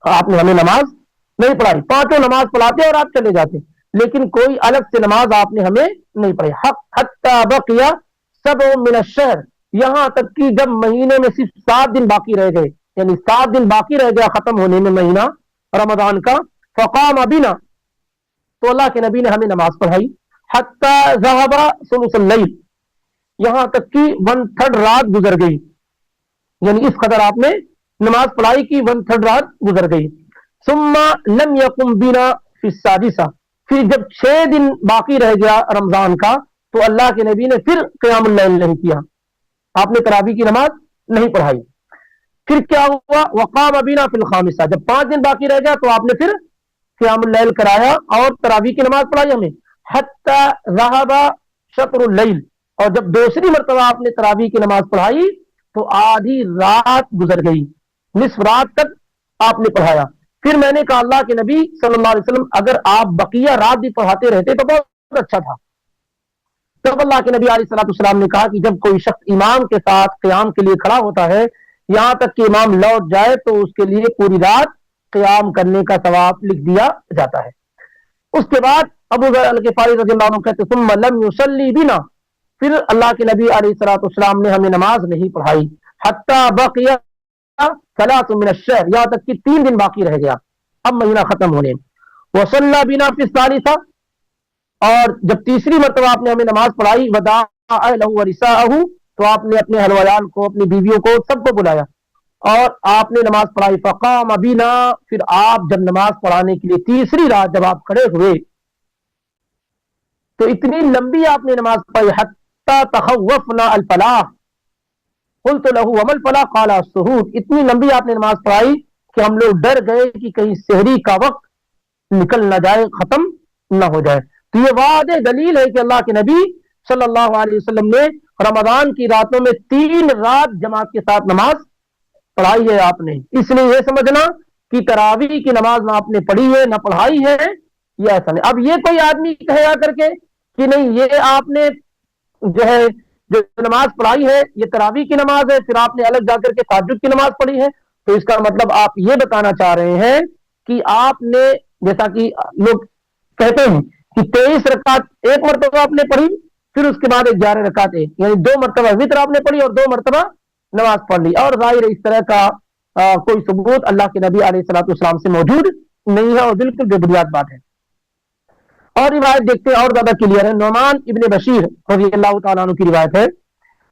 آپ نے ہمیں نماز نہیں پڑھائی، 5 نماز پڑھاتے اور آپ چلے جاتے، لیکن کوئی الگ سے نماز آپ نے ہمیں نہیں پڑھی۔ حتی بقی 7 من الشہر، یہاں تک کہ جب مہینے میں صرف 7 دن باقی رہ گئے، یعنی 7 دن باقی رہ گیا ختم ہونے میں مہینہ رمضان کا، فقام بنا، تو اللہ کے نبی نے ہمیں نماز پڑھائی، حتی ذهب ثلث اللیل، یہاں تک کہ 1/3 رات گزر گئی، یعنی اس قدر آپ نے نماز پڑھائی کی 1/3 رات گزر گئی۔ ثم لم يقم بنا في السادسة، پھر جب 6 دن باقی رہ گیا رمضان کا تو اللہ کے نبی نے پھر قیام اللیل نہیں کیا، آپ نے تراویح کی نماز نہیں پڑھائی۔ پھر کیا ہوا، وقام بنا فی الخامسہ، جب 5 دن باقی رہ گیا تو آپ نے پھر قیام اللیل کرایا اور تراویح کی نماز پڑھائی ہمیں، حتی ذهب شطر اللیل، اور جب دوسری مرتبہ آپ نے تراویح کی نماز پڑھائی تو آدھی رات گزر گئی، نصف رات تک آپ نے پڑھایا۔ پھر میں نے کہا اللہ کے نبی صلی اللہ علیہ وسلم اگر آپ بقیہ رات بھی پڑھاتے رہتے تو بہت اچھا تھا۔ تب اللہ کے نبی علیہ الصلوۃ والسلام نے کہا کہ جب کوئی شخص امام کے ساتھ قیام کے لیے کھڑا ہوتا ہے یہاں تک کہ امام لوٹ جائے تو اس کے لیے پوری رات قیام کرنے کا ثواب لکھ دیا جاتا ہے۔ اس کے بعد ابو ذر الغفاری رضی اللہ عنہ کہتے ثم لم یصلی بنا، پھر اللہ کے نبی علیہ الصلوۃ والسلام نے ہمیں نماز نہیں پڑھائی، حتی بقی 3 من الشہر، یہاں تک کہ 3 دن باقی رہ گیا اب مہینہ ختم ہونے، وصلی بنا فی الثالثہ، اور جب تیسری مرتبہ آپ نے ہمیں نماز پڑھائی، ودعا اہلہ ونساءہ، تو آپ نے اپنے اہل ویال کو، اپنی بیویوں کو، سب کو بلایا اور آپ نے نماز پڑھائی، فقام بنا، پھر آپ جب نماز پڑھانے کے لیے تیسری رات جب آپ کھڑے ہوئے تو اتنی لمبی آپ نے نماز پڑھی، حتی تخوفنا الفلاح قلت له وما الفلاح قال السحور، اتنی لمبی آپ نے نماز پڑھائی کہ ہم لوگ ڈر گئے کہ کہیں سحری کا وقت نکل نہ جائے، ختم نہ ہو جائے۔ تو یہ واضح دلیل ہے کہ اللہ کے نبی صلی اللہ علیہ وسلم نے رمضان کی راتوں میں 3 رات جماعت کے ساتھ نماز پڑھائی ہے آپ نے۔ اس لیے یہ سمجھنا کہ تراویح کی نماز نہ آپ نے پڑھی ہے نہ پڑھائی ہے، یہ ایسا نہیں۔ اب یہ کوئی آدمی کہے آ کر کے کہ نہیں یہ آپ نے جو ہے جو نماز پڑھائی ہے یہ تراویح کی نماز ہے، پھر آپ نے الگ جا کر کے تہجد کی نماز پڑھی ہے، تو اس کا مطلب آپ یہ بتانا چاہ رہے ہیں کہ آپ نے، جیسا کہ لوگ کہتے ہیں کہ 23 رکعت ایک مرتبہ آپ نے پڑھی، پھر اس کے بعد 11 رکعت، یعنی 2 مرتبہ وتر آپ نے پڑھی اور 2 مرتبہ نماز پڑھ لی، اور ظاہر اس طرح کا کوئی ثبوت اللہ کے نبی علیہ الصلوۃ والسلام سے موجود نہیں ہے اور بالکل بے بنیاد بات ہے۔ اور روایت دیکھتے ہیں اور زیادہ کلیئر ہے، نعمان ابن بشیر رضی اللہ تعالیٰ عنہ کی روایت ہے،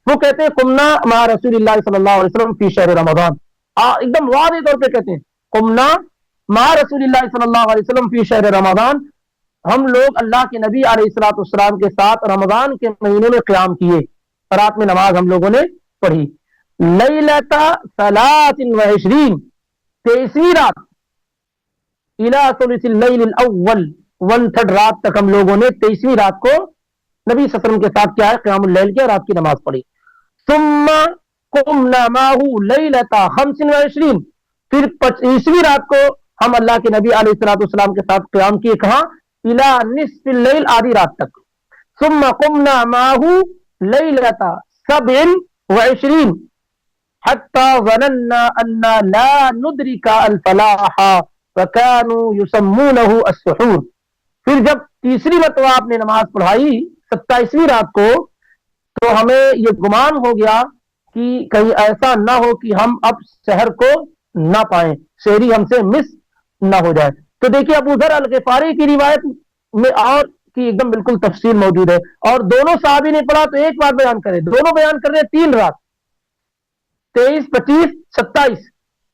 وہ کہتے ہیں قمنا مع رسول اللہ صلی اللہ علیہ وسلم فی شہر رمضان، ایک دم واضح طور پہ کہتے ہیں قمنا مع رسول اللہ صلی اللہ علیہ وسلم فی شہر رمضان، ہم لوگ اللہ کے نبی علیہ الصلوۃ والسلام کے ساتھ رمضان کے مہینے میں قیام کیے، رات میں نماز ہم لوگوں نے پڑھی، لیلۃ 23، 23ویں رات، الی ثلث اللیل الاول، 1/3 رات تک ہم لوگوں نے 23ویں رات کو نبی صلی اللہ علیہ وسلم کے ساتھ کیا ہے قیام اللیل کیا، رات کی نماز پڑھی۔ ثم قمنا معه لیلۃ 25، پھر 25ویں رات کو ہم اللہ کے نبی علیہ الصلوۃ والسلام کے ساتھ قیام کیے، کہاں، الی نصف اللیل، آدھی رات تک۔ ثم قمنا معه لیلۃ 27 حتى ظننا ان لا ندرك الفلاح وكانوا يسمونه السحور، پھر جب تیسری مرتبہ آپ نے نماز پڑھائی 27ویں رات کو تو ہمیں یہ گمان ہو گیا کہ کہیں ایسا نہ ہو کہ ہم اب سحر کو نہ پائیں, شہری ہم سے مس نہ ہو جائے. تو دیکھیے ابو ذر الغفاری کی روایت میں اور کی ایک دم بالکل تفصیل موجود ہے, اور دونوں صحابی نے پڑھا تو ایک بات بیان کرے, دونوں بیان کر رہے 3 رات, 23, 25, 27,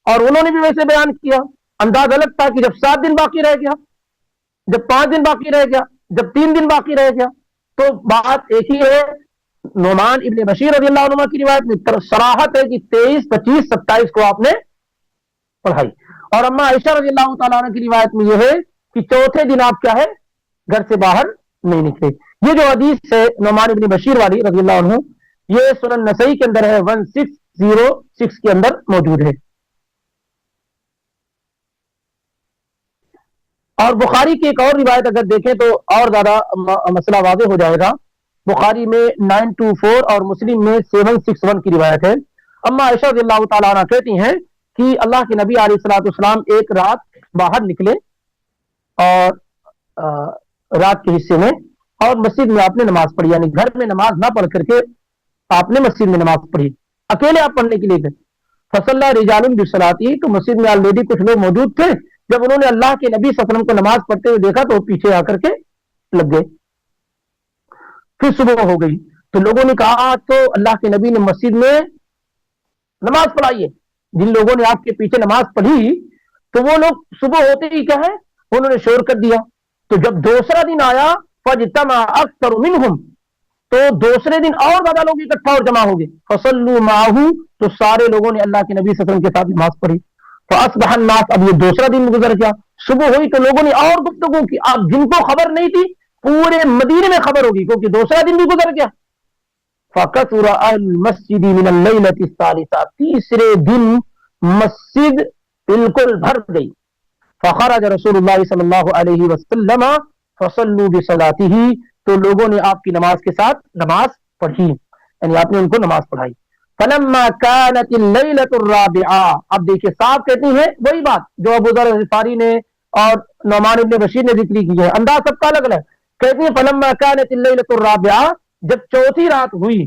اور انہوں نے بھی ویسے بیان کیا. انداز الگ تھا کہ جب 7 دن باقی رہ گیا, جب 5 دن باقی رہ گیا, جب 3 دن باقی رہ گیا, تو بات ایک ہی ہے. نعمان ابن بشیر رضی اللہ عنہ کی روایت میں صراحت ہے کہ 23, 25, 27 کو آپ نے پڑھائی, اور اما عائشہ رضی اللہ تعالیٰ عنہ کی روایت میں یہ ہے کہ چوتھے دن آپ کیا ہے گھر سے باہر نہیں نکلے. یہ جو حدیث ہے نعمان ابن بشیر والی رضی اللہ عنہ, یہ سنن نسائی کے اندر ہے, 1606 کے اندر موجود ہے. اور بخاری کی ایک اور روایت اگر دیکھیں تو اور زیادہ مسئلہ واضح ہو جائے گا. بخاری میں 924 اور مسلم میں 761 کی روایت ہے. اما عائشہ رضی اللہ تعالیٰ عنہ کہتی ہیں کہ اللہ کے نبی علیہ الصلوۃ والسلام ایک رات باہر نکلے اور رات کے حصے میں, اور مسجد میں آپ نے نماز پڑھی, یعنی گھر میں نماز نہ پڑھ کر کے آپ نے مسجد میں نماز پڑھی, اکیلے آپ پڑھنے کے لیے گئے. فصلی رجال بصلاتی, تو مسجد میں آلریڈی کچھ لوگ موجود تھے. جب انہوں نے اللہ کے نبی صلی اللہ علیہ وسلم کو نماز پڑھتے ہوئے دیکھا تو وہ پیچھے آ کر کے لگ گئے. پھر صبح ہو گئی تو لوگوں نے کہا تو اللہ کے نبی نے مسجد میں نماز پڑھائی ہے. جن لوگوں نے آپ کے پیچھے نماز پڑھی تو وہ لوگ صبح ہوتے ہی کیا ہے انہوں نے شور کر دیا. تو جب دوسرا دن آیا فاجتمع اکثر منہم, تو دوسرے دن اور زیادہ لوگ اکٹھا اور جمع ہو گئے. فصلوا معه, تو سارے لوگوں نے اللہ کے نبی صلی اللہ علیہ وسلم کے ساتھ نماز پڑھی. فاصبح الناس, اب یہ دوسرا دن گزر گیا, صبح ہوئی تو لوگوں نے اور گفتگو کی. اب جن کو خبر نہیں تھی پورے مدینے میں خبر ہوگی کیونکہ دوسرا دن بھی گزر گیا. فکثر المسجد من الليلة الثالثة, تیسرے دن مسجد بالکل بھر گئی. فخرج رسول اللہ صلی اللہ علیہ وسلم فصلوا بصلاته, تو لوگوں نے آپ کی نماز کے ساتھ نماز پڑھی, یعنی آپ نے ان کو نماز پڑھائی. فلما كانت الليلة الرابعة, اب دیکھیے صاحب کہتی ہیں وہی بات جو ابو ذر غفاری نے اور نعمان ابن بشیر نے ذکر کی ہے, انداز سب کا الگ الگ. کہتی ہیں فلما كانت الليلة الرابعة, جب چوتھی رات ہوئی,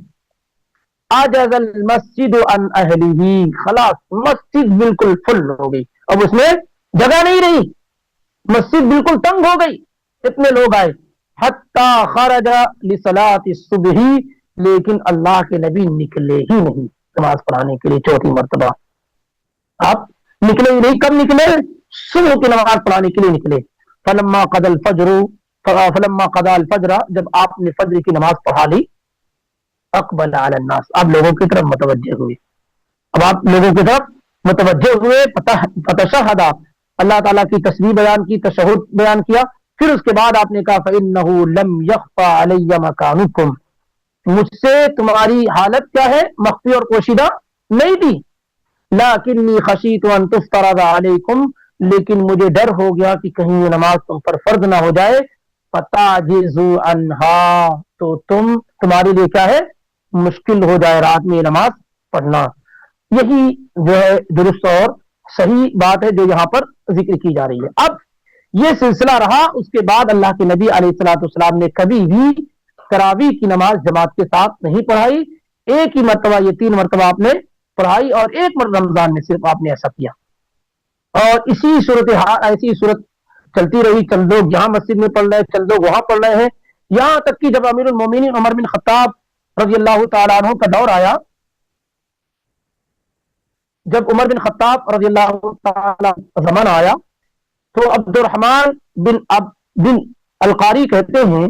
عجز المسجد عن اهله, خلاص مسجد بالکل فل ہو گئی, اب اس میں جگہ نہیں رہی, مسجد بالکل تنگ ہو گئی, اتنے لوگ آئے. حتی خرج لصلاة الصبح, لیکن اللہ کے نبی نکلے ہی نہیں نماز پڑھانے کے لیے چوتھی مرتبہ. آپ نکلے ہی نہیں. کب نکلے؟ صبح کی نماز پڑھانے کے لیے نکلے. فلما قضى الفجر, جب آپ نے فجر کی نماز پڑھا لی, اقبل علی الناس, اب لوگوں کی طرف متوجہ ہوئے, اب آپ لوگوں کی طرف متوجہ ہوئے. فتشہد, اللہ تعالیٰ کی تسبیح بیان کی, تشہد بیان کیا. پھر اس کے بعد آپ نے کہا فإنه لم يخفى علی مکانکم, مجھ سے تمہاری حالت کیا ہے مخفی اور پوشیدہ نہیں تھی. لیکنی خشیت ان تفترض علیکم, لیکن مجھے ڈر ہو گیا کہ کہیں یہ نماز تم پر فرض نہ ہو جائے. فتعجزوا عنہا, تو تمہارے لیے کیا ہے مشکل ہو جائے رات میں یہ نماز پڑھنا. یہی جو ہے درست اور صحیح بات ہے جو یہاں پر ذکر کی جا رہی ہے. اب یہ سلسلہ رہا, اس کے بعد اللہ کے نبی علیہ الصلوۃ والسلام نے کبھی بھی تراویح کی نماز جماعت کے ساتھ نہیں پڑھائی. ایک ہی مرتبہ, یہ 3 مرتبہ آپ نے پڑھائی, اور ایک مرتبہ رمضان میں صرف آپ نے ایسا کیا. اور اسی صورت ایسی صورت چلتی رہی. چند لوگ یہاں مسجد میں پڑھ رہے ہیں, چند لوگ وہاں پڑھ رہے ہیں, یہاں تک کہ جب امیر المومنین عمر بن خطاب رضی اللہ تعالیٰ عنہ کا دور آیا, جب عمر بن خطاب رضی اللہ تعالیٰ زمانہ آیا, تو عبد الرحمن بن القاری کہتے ہیں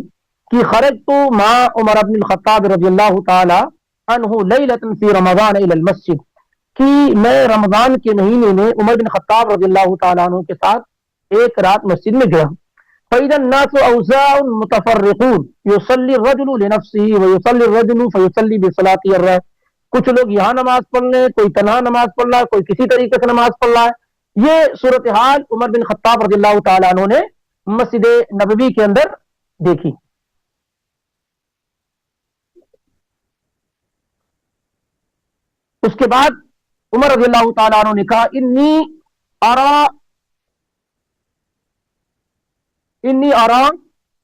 کہ خرجت مع عمر بن الخطاب رضی اللہ تعالی عنہ لیلۃ فی رمضان الی المسجد, کہ میں رمضان کے مہینے میں عمر بن خطاب رضی اللہ تعالی عنہ کے ساتھ ایک رات مسجد میں گیا. فإذا الناس اوزاع متفرقون يصلي الرجل لنفسه ويصلي الرجل فيصلي بصلاته الرات, کچھ لوگ یہاں نماز پڑھ رہے ہیں, کوئی تنہا نماز پڑھ رہا ہے, کوئی کسی طریقے سے نماز پڑھ رہا ہے. یہ صورتحال عمر بن خطاب رضی اللہ تعالی عنہ نے مسجد نبوی کے اندر دیکھی. اس کے بعد عمر رضی اللہ تعالیٰ عنہ نے کہا انی ارا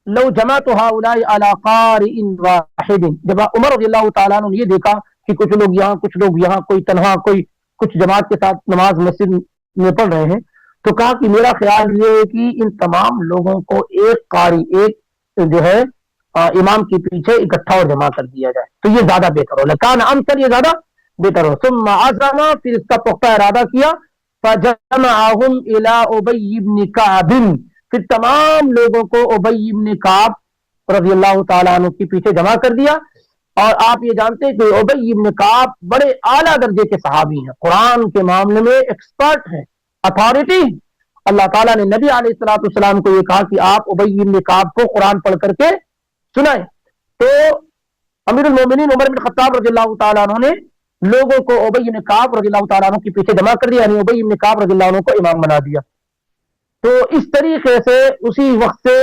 لو جمعت هؤلاء على قارئ واحد, جب عمر رضی اللہ تعالیٰ عنہ نے یہ دیکھا کہ کچھ لوگ یہاں, کچھ لوگ یہاں, کوئی تنہا, کوئی کچھ جماعت کے ساتھ نماز مسجد میں پڑھ رہے ہیں تو کہا کہ میرا خیال یہ ہے کہ ان تمام لوگوں کو ایک قاری ایک جو ہے امام کے پیچھے اکٹھا اور جمع کر دیا جائے تو یہ زیادہ بہتر ہو لکان امثل یہ زیادہ بہتر ہو ثم عزم پھر اس کا پختہ ارادہ کیا فجمعهم الى ابی بن کعب پھر تمام لوگوں کو ابی بن کعب رضی اللہ تعالیٰ عنہ کے پیچھے جمع کر دیا اور آپ یہ جانتے ہیں کہ ابی بن کعب بڑے اعلیٰ درجے کے صحابی ہیں قرآن کے معاملے میں ایکسپرٹ ہیں اتھارٹی اللہ تعالیٰ نے نبی علیہ الصلوۃ والسلام کو یہ کہا کہ آپ ابی بن کعب کو قرآن پڑھ کر کے سنائیں تو امیر المومنین عمر بن خطاب رضی اللہ تعالیٰ عنہ نے لوگوں کو ابی بن کعب رضی اللہ تعالیٰ عنہ کے پیچھے جمع کر دیا یعنی ابی بن کعب رضی اللہ عنہ کو امام بنا دیا تو اس طریقے سے اسی وقت سے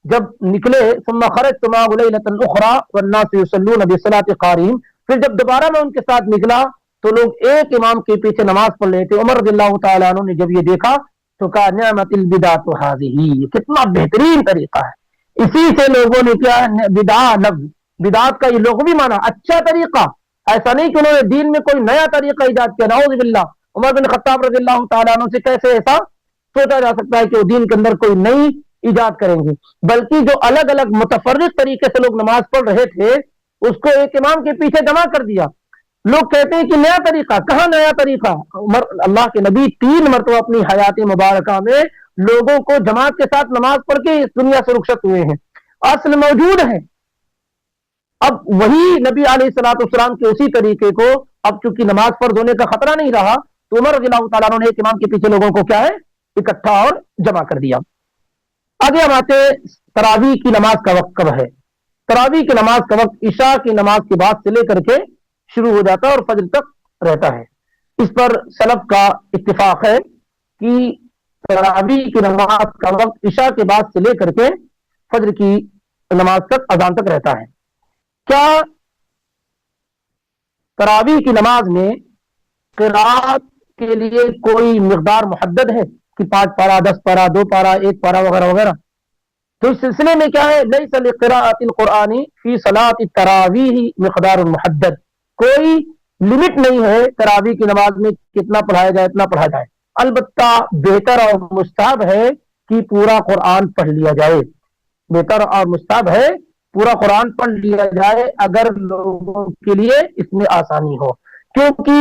جب نکلے ثم خرجت معه ليلة اخرى والناس يصلون بصلاة قارئهم پھر جب دوبارہ میں ان کے ساتھ نکلا تو لوگ ایک امام کے پیچھے نماز پڑھ رہے تھے عمر رضی اللہ تعالیٰ عنہ نے جب یہ دیکھا تو کہا نعمت البدعۃ هذه یہ کتنا بہترین طریقہ ہے اسی سے لوگوں نے کیا بدعات کا یہ لغوی معنی اچھا طریقہ ایسا نہیں کہ انہوں نے دین میں کوئی نیا طریقہ ایجاد کیا نعوذ باللہ عمر بن خطاب رضی اللہ تعالیٰ عنہ سے کیسے ایسا سوچا جا سکتا ہے کہ وہ دین کے اندر کوئی نئی ایجاد کریں گے بلکہ جو الگ الگ متفرق طریقے سے لوگ نماز پڑھ رہے تھے اس کو ایک امام کے پیچھے جمع کر دیا لوگ کہتے ہیں کہ نیا طریقہ کہاں نیا طریقہ اللہ کے نبی 3 مرتبہ اپنی حیات مبارکہ میں لوگوں کو جماعت کے ساتھ نماز پڑھ کے اس دنیا سے رخصت ہوئے ہیں اصل موجود ہے اب وہی نبی علیہ الصلوۃ والسلام کے اسی طریقے کو اب چونکہ نماز فرض ہونے کا خطرہ نہیں رہا تو عمر رضی اللہ تعالیٰ عنہ نے ایک امام کے پیچھے لوگوں کو کیا ہے اکٹھا اور جمع کر دیا آگے ہم آتے تراویح کی نماز کا وقت کب ہے تراویح کی نماز کا وقت عشاء کی نماز کے بعد سے لے کر کے شروع ہو جاتا ہے اور فجر تک رہتا ہے اس پر سلف کا اتفاق ہے کہ تراویح کی نماز کا وقت عشاء کے بعد سے لے کر کے فجر کی نماز تک اذان تک رہتا ہے کیا تراویح کی نماز میں قرات کے لیے کوئی مقدار محدد ہے کہ 5 پارہ 10 پارہ 2 پارہ 1 پارہ وغیرہ وغیرہ تو اس سلسلے میں کیا ہے لیس لقراءۃ القرآن فی صلاۃ التراویح مقدار محدد کوئی لمٹ نہیں ہے تراویح کی نماز میں کتنا پڑھایا جائے اتنا پڑھا جائے البتہ بہتر اور مستحب ہے کہ پورا قرآن پڑھ لیا جائے بہتر اور مستحب ہے پورا قرآن پڑھ لیا جائے اگر لوگوں کے لیے اس میں آسانی ہو کیونکہ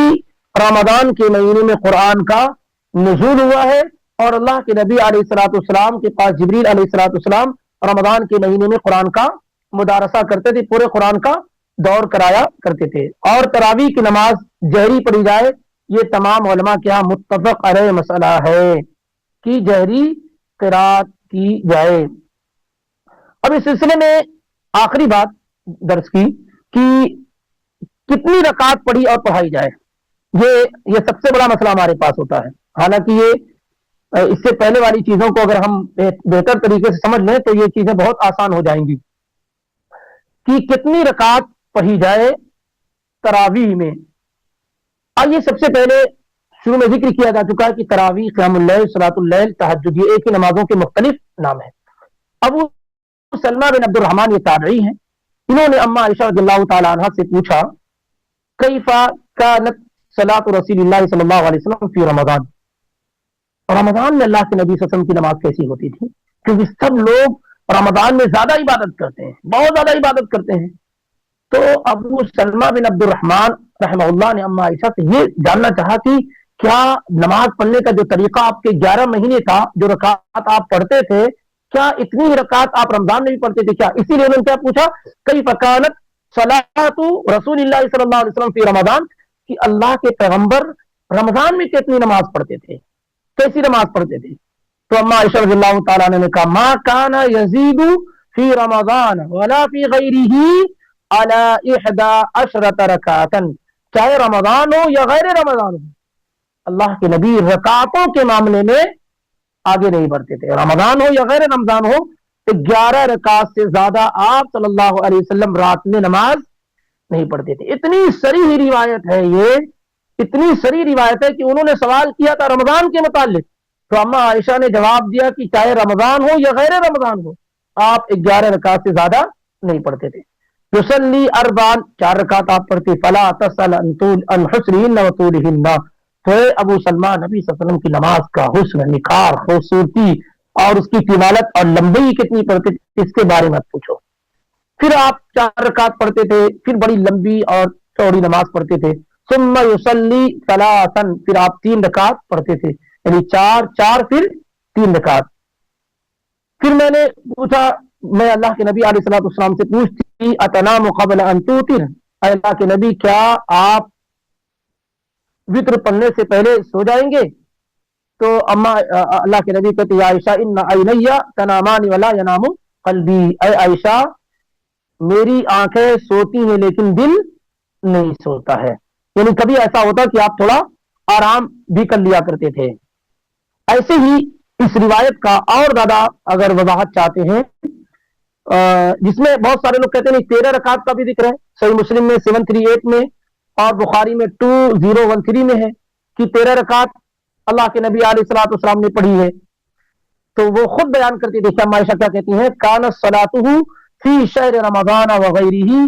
رمضان کے مہینے میں قرآن کا نزول ہوا ہے اور اللہ کے نبی علیہ الصلوۃ والسلام کے پاس جبریل علیہ الصلوۃ والسلام رمضان کے مہینے میں قرآن کا مدارسہ کرتے تھے پورے قرآن کا دور کرایا کرتے تھے اور تراویح کی نماز جہری پڑھی جائے یہ تمام علماء کے یہاں متفق علیہ مسئلہ ہے کہ جہری قرات کی جائے اب اس سلسلے میں آخری بات درس کی کہ کتنی رکعت پڑھی اور پڑھائی جائے یہ سب سے بڑا مسئلہ ہمارے پاس ہوتا ہے حالانکہ یہ اس سے پہلے والی چیزوں کو اگر ہم بہتر طریقے سے سمجھ لیں تو یہ چیزیں بہت آسان ہو جائیں گی کہ کتنی رکعت پڑھی جائے تراویح میں آئیے سب سے پہلے شروع میں ذکر کیا جا چکا ہے کہ تراویح قیام اللیل صلاۃ اللیل تہجد یہ ایک ہی نمازوں کے مختلف نام ہیں ابو سلمہ بن عبد الرحمن یہ تابعی ہیں انہوں نے اما عائشہ رضی اللہ تعالی عنہا سے پوچھا کیف کانت صلاۃ رسول اللہ صلی اللہ علیہ وسلم فی رمضان رمضان میں اللہ کے نبی صلی اللہ علیہ وسلم کی نماز کیسی ہوتی تھی کیونکہ سب لوگ رمضان میں زیادہ عبادت کرتے ہیں بہت زیادہ عبادت کرتے ہیں تو ابو سلمہ بن عبد الرحمن رحمہ اللہ نے اما عائشہ سے یہ جاننا چاہا کہ کیا نماز پڑھنے کا جو طریقہ آپ کے 11 مہینے تھا جو رکعت آپ پڑھتے تھے کیا اتنی رکعت آپ رمضان میں بھی پڑھتے تھے کیا اسی لیے انہوں نے کیا پوچھا کیف کانت صلاۃ رسول اللہ صلی اللہ علیہ وسلم فی رمضان کہ اللہ کے پیغمبر رمضان میں کتنی نماز پڑھتے تھے کیسی نماز پڑھتے تھے تو اما عائشہ رضی اللہ تعالیٰ نے کہا ما کان یزید فی رمضان ولا فی غیرہ علی 11 رکعتا چاہے رمضان ہو یا غیر رمضان ہو اللہ کے نبی رکعتوں کے معاملے میں آگے نہیں بڑھتے تھے رمضان ہو یا غیر رمضان ہو 11 رکعت سے زیادہ آپ صلی اللہ علیہ وسلم رات میں نماز نہیں پڑھتے تھے اتنی صریح روایت ہے یہ اتنی صریح روایت ہے کہ انہوں نے سوال کیا تھا رمضان کے متعلق تو اما عائشہ نے جواب دیا کہ چاہے رمضان ہو یا غیر رمضان ہو آپ 11 رکعت سے زیادہ نہیں پڑھتے تھے یصلی اربعا 4 رکعت آپ پڑھتے فلا تسل ان حسنہن وطولہن تو اے ابو سلمان، نبی صلی اللہ علیہ وسلم کی نماز کا حسن، نکھار، خوبصورتی اور اس کی طوالت اور لمبائی کتنی پڑتی تھی اس کے بارے میں پوچھو۔ پھر آپ 4 رکعت پڑھتے تھے، پھر بڑی لمبی اور چوڑی نماز پڑھتے تھے۔ ثم یصلی ثلاثا، پھر آپ 3 رکعت پڑھتے تھے، یعنی 4 4 پھر 3 رکعت۔ پھر میں نے پوچھا، میں اللہ کے نبی علیہ الصلوۃ والسلام سے پوچھتی اتنام قبل ان توتر، اے اللہ کے نبی کیا آپ وطر پڑھنے سے پہلے سو جائیں گے؟ تو اما اللہ کے نبی کہتے یا عائشہ ان عینیا تنامان ولا ینام قلبی، اے عائشہ میری آنکھیں سوتی ہیں لیکن دل نہیں سوتا ہے، یعنی کبھی ایسا ہوتا کہ آپ تھوڑا آرام بھی کر لیا کرتے تھے۔ ایسے ہی اس روایت کا اور زیادہ اگر وضاحت چاہتے ہیں، جس میں بہت سارے لوگ کہتے ہیں 13 رکعت کا بھی ذکر ہے، صحیح مسلم میں 738 میں اور بخاری میں 2013 میں ہے کہ 13 رکعت اللہ کے نبی علیہ الصلوۃ والسلام نے پڑھی ہے۔ تو وہ خود بیان کرتی تھی، دیکھیں عائشہ کیا کہتی ہیں، کانت صلاتہ فی شہر رمضان وغیرہ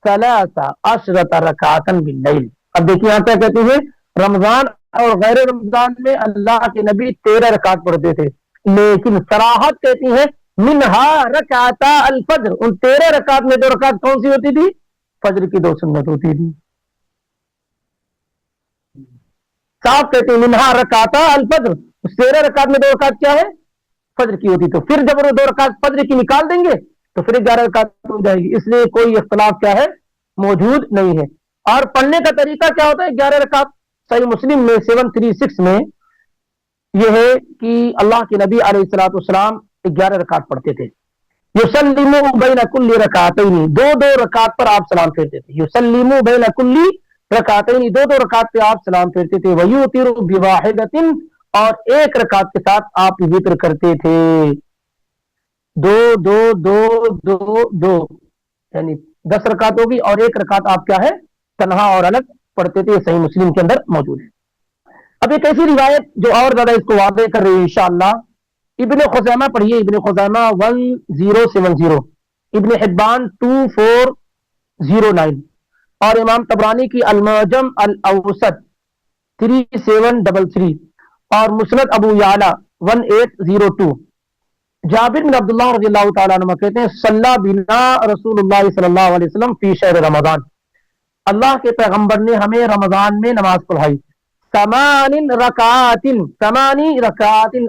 13 رکعتا باللیل۔ اب دیکھیے یہاں کیا کہتی ہیں، رمضان اور غیر رمضان میں اللہ کے نبی 13 رکعت پڑھتے تھے، لیکن صراحت کہتی ہیں منہا رکعتا الفجر، ان 13 رکعت میں 2 رکعت کون سی ہوتی تھی؟ فجر کی 2 سنت ہوتی تھی۔ صاحب کہتے ہیں منہا رکعتا الفجر، 13 رکعت میں 2 رکعت کیا ہے؟ فجر کی ہوتی۔ تو پھر جب وہ 2 رکعت فجر کی نکال دیں گے تو پھر 11 رکعت ہو جائے گی، اس لیے کوئی اختلاف کیا ہے؟ موجود نہیں ہے۔ اور پڑھنے کا طریقہ کیا ہوتا ہے 11 رکعت؟ صحیح مسلم میں 736 میں یہ ہے کہ اللہ کے نبی علیہ الصلوۃ والسلام 11 رکعت پڑھتے تھے۔ یسلم بین کل رکعتین، 2 رکعت پر آپ سلام پھیرتے تھے۔ یسلم بین کل رکعتین، 2 رکعت پہ آپ سلام پھیرتے تھے۔ ویوتر بواحدۃ، اور 1 رکعت کے ساتھ آپ وطر کرتے تھے، 2 2 2 2 2، یعنی 10 رکعت ہوگی اور 1 رکعت آپ کیا ہے تنہا اور الگ پڑھتے تھے۔ صحیح مسلم کے اندر موجود ہے۔ اب ایک ایسی روایت جو اور زیادہ اس کو واضح کر رہی ہے انشاءاللہ، ابن خزیمہ پڑھیے، ابن خزیمہ 1070، ابن حبان 2409، اور امام طبرانی کی المعجم الاوسط 3733، اور مسند ابو یعلا 1802۔ جابر بن عبداللہ رضی اللہ تعالیٰ عنہ کہتے ہیں صلی بنا رسول اللہ صلی اللہ علیہ وسلم فی شہر رمضان، اللہ کے پیغمبر نے ہمیں رمضان میں نماز پڑھائی، 8 رکعات،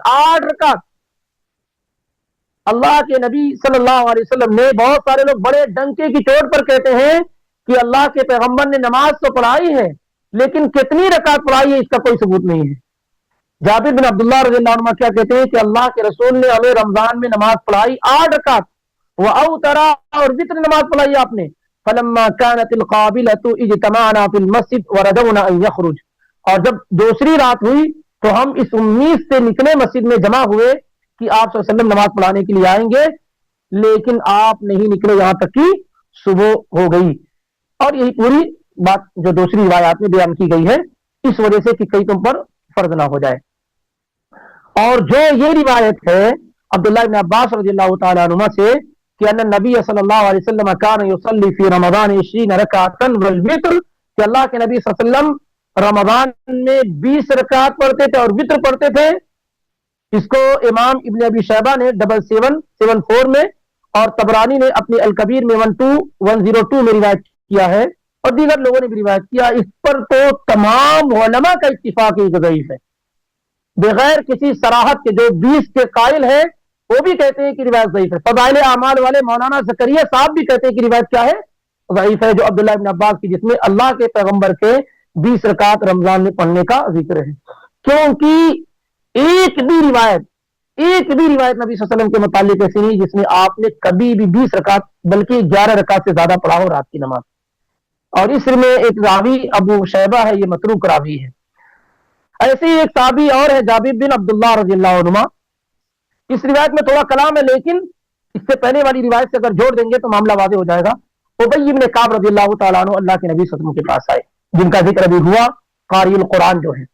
8 رکعت۔ اللہ کے نبی صلی اللہ علیہ وسلم نے، بہت سارے لوگ بڑے ڈنکے کی چوٹ پر کہتے ہیں کہ اللہ کے پیغمبر نے نماز تو پڑھائی ہے لیکن کتنی رکعت پڑھائی ہے اس کا کوئی ثبوت نہیں ہے۔ جابر بن عبداللہ رضی اللہ عنہ کیا کہتے ہیں کہ اللہ کے رسول نے ہمیں رمضان میں نماز پڑھائی 8 رکعت، وَأَوْتَرَا، اور وطر نماز پڑھائی آپ نے۔ فَلَمَّا كَانَتِ الْقَابِلَةُ اجْتَمَعْنَا فِي الْمَسْجِدِ وَرَدَوْنَا أَن يَخْرُجَ، اور جب دوسری رات ہوئی تو ہم اس امید سے نکلے مسجد میں جمع ہوئے کہ آپ صلی اللہ علیہ وسلم نماز پڑھانے کے لیے آئیں گے، لیکن آپ نہیں نکلے یہاں تک کہ صبح ہو گئی۔ اور یہی پوری بات جو دوسری روایات میں بیان کی گئی ہے، اس وجہ سے کہ کہیں تم پر فرض نہ ہو جائے۔ اور جو یہ روایت ہے عبداللہ بن عباس رضی اللہ تعالیٰ عنہما سے کہ ان نبی صلی اللہ علیہ وسلم کان یصلی فی رمضان 20 رکعتا والوتر، کہ اللہ کے نبی صلی اللہ علیہ وسلم رمضان میں 20 رکعت پڑھتے تھے اور وطر پڑھتے تھے، اس کو امام ابن ابی شیبہ نے 7774 میں اور طبرانی نے اپنی الکبیر میں 102 میں روایت کیا ہے، اور دیگر لوگوں نے بھی روایت کیا۔ اس پر تو تمام علماء کا اتفاق ہے کہ ضعیف ہے، بغیر کسی صراحت کے۔ جو 20 کے قائل ہیں وہ بھی کہتے ہیں کہ روایت ضعیف ہے۔ فضائل اعمال والے مولانا زکریا صاحب بھی کہتے ہیں کہ روایت کیا ہے؟ ضعیف ہے، جو عبداللہ ابن عباس کی، جس میں اللہ کے پیغمبر کے 20 رکعت رمضان میں پڑھنے کا ذکر ہے۔ کیونکہ ایک بھی روایت نبی صلی اللہ علیہ وسلم کے متعلق ایسی نہیں جس میں آپ نے کبھی بھی 20 رکعت بلکہ 11 رکعت سے زیادہ پڑھا ہو رات کی نماز۔ اور اس میں ایک راوی ابو شیبہ ہے، یہ متروک راوی ہے۔ ایسے ہی ایک صحابی اور ہے جابر بن عبداللہ رضی اللہ عنہ، اس روایت میں تھوڑا کلام ہے لیکن اس سے پہلے والی روایت سے اگر جوڑ دیں گے تو معاملہ واضح ہو جائے گا۔ ابی بن کعب رضی اللہ تعالیٰ عنہ اللہ کے نبی صلی اللہ علیہ وسلم کے پاس آئے، جن کا ذکر ابھی ہوا، قاری القرآن جو ہے،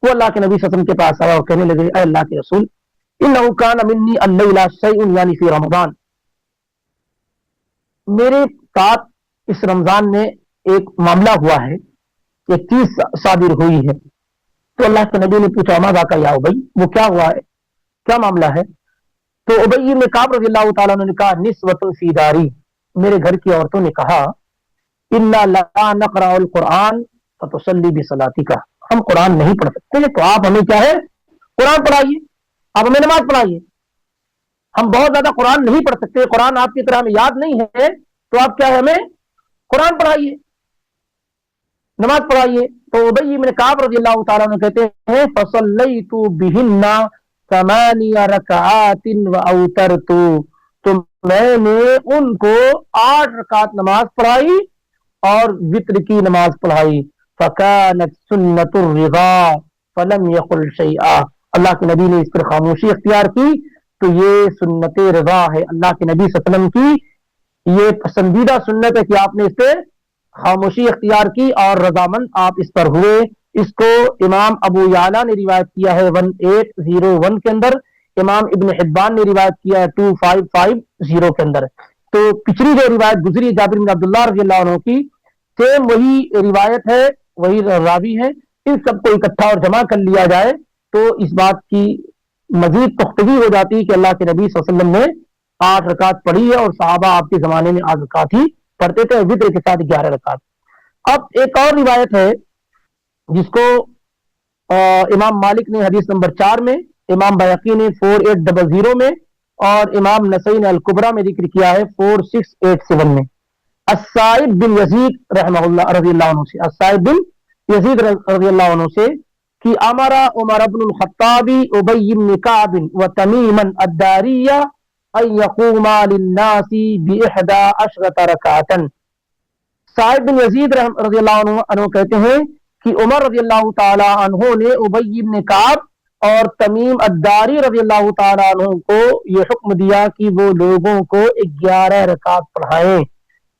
وہ اللہ کے نبی صلی اللہ علیہ وسلم کے پاس آیا اور کہنے لگے اے اللہ کے رسول انہ کان منی اللیلہ شیء یعنی فی رمضان، میرے ساتھ اس رمضان میں ایک معاملہ ہوا ہے، ایک چیز صادر ہوئی ہے، تو اللہ کے نبی نے پوچھا ماذا کا یا ابی، وہ کیا ہوا ہے، کیا معاملہ ہے؟ تو ابی بن کعب رضی اللہ تعالیٰ عنہ نے کہا نسوۃ فی داری، میرے گھر کی عورتوں نے کہا انا لا نقرأ القرآن فتصلی بصلاتک، ہم قرآن نہیں پڑھ سکتے تو آپ ہمیں کیا ہے قرآن پڑھائیے، آپ ہمیں نماز پڑھائیے، ہم بہت زیادہ قرآن نہیں پڑھ سکتے، قرآن آپ کی طرح ہمیں یاد نہیں ہے، تو آپ کیا ہے ہمیں قرآن پڑھائیے، نماز پڑھائیے۔ تو ابی بن کعب رضی اللہ تعالیٰ عنہ کہتے ہیں فصلیت بہن 8 رکعات واوترت، تو میں نے ان کو 8 رکعت نماز پڑھائی اور وتر کی نماز پڑھائی، فکانت سنت الرضا فلم یقل شیئا، اللہ کے نبی نے اس پر خاموشی اختیار کی، تو یہ سنت رضا ہے، اللہ کے نبی صلی اللہ علیہ وسلم کی یہ پسندیدہ سنت ہے کہ آپ نے اس پہ خاموشی اختیار کی اور رضامند آپ اس پر ہوئے۔ اس کو امام ابو یعلا نے روایت کیا ہے 1801 کے اندر، امام ابن حبان نے روایت کیا ہے 2550 کے اندر۔ تو پچھلی جو روایت گزری جابر بن عبداللہ رضی اللہ عنہ کی، سیم وہی روایت ہے، وہی راوی ہے، ان سب کو اکٹھا اور جمع کر لیا جائے تو اس بات کی مزید پختگی ہو جاتی ہے کہ اللہ کے نبی صلی اللہ علیہ وسلم نے 8 رکعت پڑھی ہے، اور صحابہ آپ کے زمانے میں 8 رکعت ہی پڑھتے تھے، وتر کے ساتھ 11 رکعت۔ اب ایک اور روایت ہے جس کو امام مالک نے حدیث نمبر 4 میں، امام بیہقی نے 4800 میں، اور امام نسائی نے الکبریٰ میں ذکر کیا ہے 4687 میں، السائب بن یزید رحمہ اللہ رضی اللہ عنہ سے، السائب بن یزید رضی اللہ عنہ سے کہ امر عمر بن الخطاب ابی بن کعب وتمیما الداریہ ان یقوما للناس ب11 رکعۃ۔ سائب بن یزید رضی اللہ عنہ کہتے ہیں کہ عمر رضی اللہ تعالی عنہ نے ابی بن کعب اور تمیم الداری رضی اللہ تعالی عنہ کو یہ حکم دیا کہ وہ لوگوں کو 11 رکعت پڑھائیں،